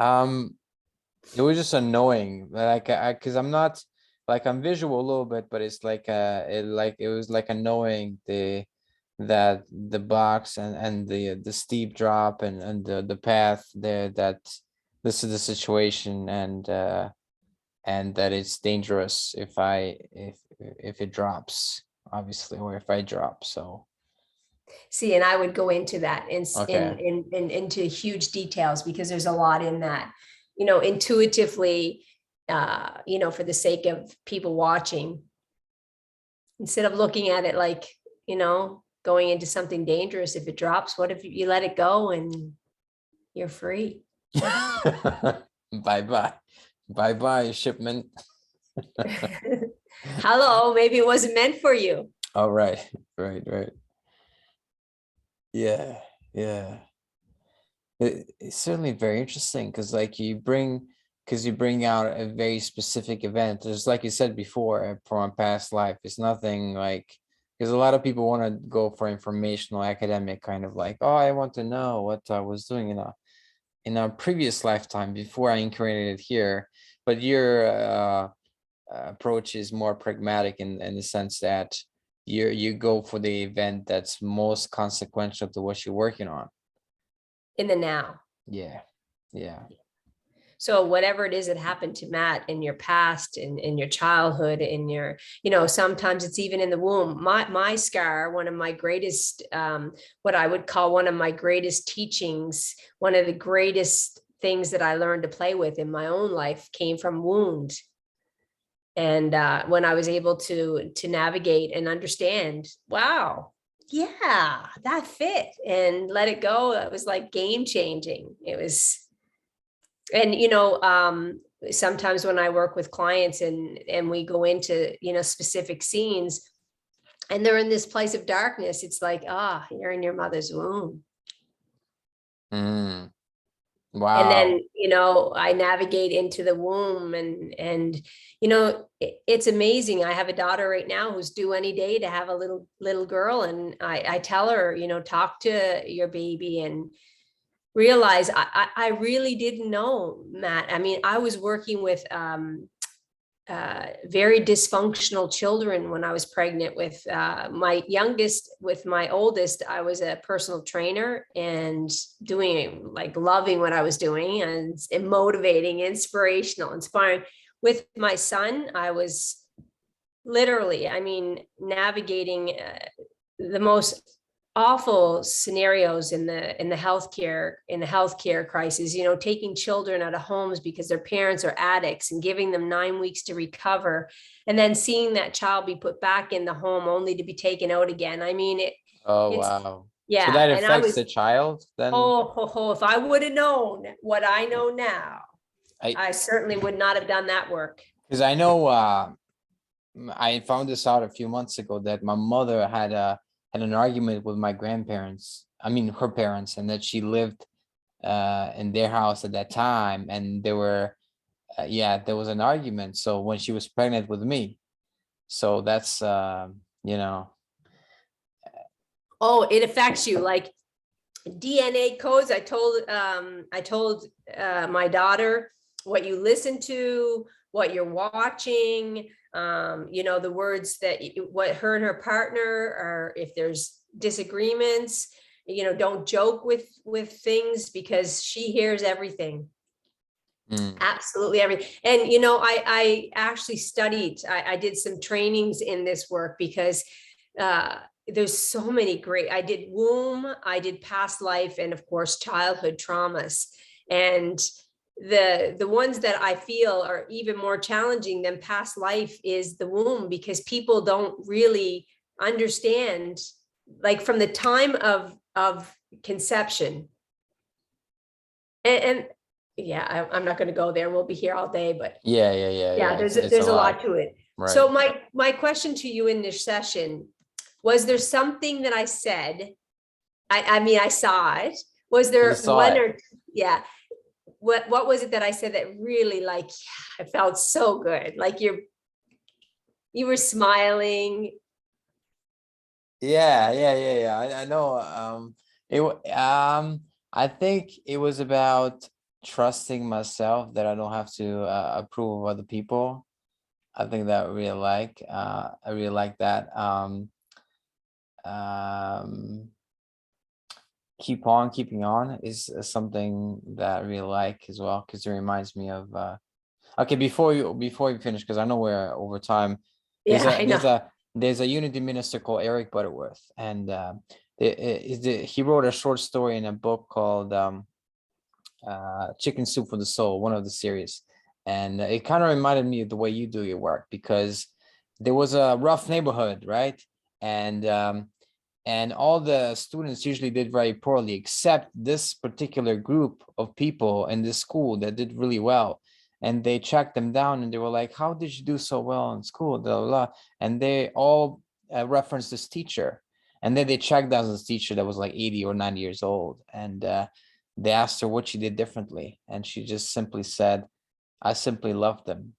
It was just annoying, like because I'm not like I'm visual a little bit, but it's like it was like a knowing that the box and the steep drop and the path there, that this is the situation, and that it's dangerous if it drops, obviously, or if I drop. So See, and I would go into that okay. into huge details, because there's a lot in that, you know, intuitively, you know, for the sake of people watching, instead of looking at it like, you know, going into something dangerous, if it drops, what if you let it go and you're free? Bye bye. Bye bye, shipment. Hello, maybe it wasn't meant for you. All right. Right. Yeah. Yeah. It's certainly very interesting because like you bring out a very specific event. Just like you said before, from a past life. It's nothing like, because a lot of people want to go for informational academic kind of like, oh, I want to know what I was doing in a previous lifetime before I incarnated here. But your approach is more pragmatic in the sense that you go for the event that's most consequential to what you're working on. In the now. Yeah. Yeah. So whatever it is that happened to Matt in your past, in your childhood, in your, you know, sometimes it's even in the womb. My scar, one of my greatest, what I would call one of my greatest teachings, one of the greatest things that I learned to play with in my own life, came from wound. And when I was able to navigate and understand, wow, yeah, that fit, and let it go, it was like game changing. It was, and you know, sometimes when I work with clients and we go into, you know, specific scenes, and they're in this place of darkness, it's like, you're in your mother's womb. Mm, And wow. then, you know, I navigate into the womb, and you know, it's amazing. I have a daughter right now who's due any day to have a little girl, and I tell her, you know, talk to your baby and realize I really didn't know, Matt. I mean, I was working with very dysfunctional children when I was pregnant with my youngest. With my oldest, I was a personal trainer and doing, like, loving what I was doing, and motivating, inspirational, inspiring. With my son, I was literally, I mean, navigating the most awful scenarios in the healthcare crisis, you know, taking children out of homes because their parents are addicts and giving them 9 weeks to recover, and then seeing that child be put back in the home only to be taken out again. I mean, Oh, it's, wow. So yeah. that And I affects was, the child then? if I would have known what I know now, I I certainly would not have done that work. because I know I found this out a few months ago that my mother had an argument with my grandparents. I mean, her parents, and that she lived in their house at that time, and they were yeah, there was an argument. So when she was pregnant with me, so that's you know. Oh, it affects you, like DNA codes. I told my daughter what you listen to, what you're watching, you know, the words that what her and her partner are, if there's disagreements, you know, don't joke with things, because she hears everything. Mm, Absolutely everything. And you know, I actually studied, I did some trainings in this work, because uh there's so many great, I did womb, I did past life, and of course childhood traumas. And the ones that I feel are even more challenging than past life is the womb, because people don't really understand, like, from the time of conception. And yeah, I'm not going to go there, we'll be here all day, but yeah, it's a there's a lot, lot to it. right? So my question to you in this session, was there something that I said, I mean, I saw it, was You there saw one it. or, yeah, what was it that I said that really, like, yeah, I felt so good, like you were smiling? Yeah. I know. I think it was about trusting myself that I don't have to approve of other people. I think that I really like. I really like that. Um, Keep on keeping on is something that I really like as well, because it reminds me of okay, before you finish, because I know we're over time. There's Yeah, a I there's know. a there's a Unity minister called Eric Butterworth, and he wrote a short story in a book called Chicken Soup for the Soul, one of the series, and it kind of reminded me of the way you do your work, because there was a rough neighborhood, right? And all the students usually did very poorly, except this particular group of people in this school that did really well. And they tracked them down and they were like, how did you do so well in school? Blah, blah, blah. And they all referenced this teacher. And then they tracked down this teacher that was like 80 or 90 years old. And they asked her what she did differently. And she just simply said, I simply loved them,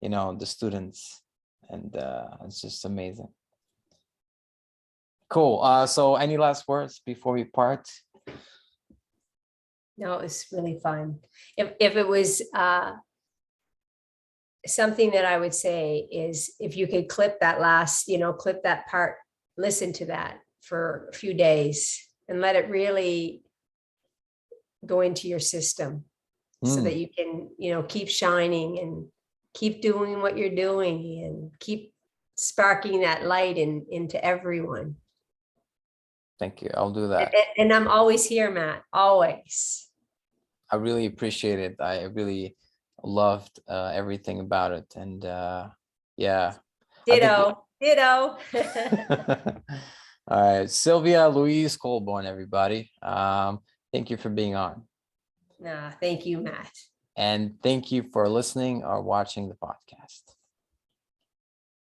the students. And it's just amazing. Cool. So any last words before we part? No, it's really fun. If it was something that I would say is, if you could clip that clip that part, listen to that for a few days and let it really go into your system so that you can, keep shining and keep doing what you're doing and keep sparking that light into everyone. Thank you. I'll do that. And I'm always here, Matt, always. I really appreciate it. I really loved everything about it. And yeah. Ditto. All right. Sylvia Louise Colbourne, everybody. Thank you for being on. Thank you, Matt. And thank you for listening or watching the podcast.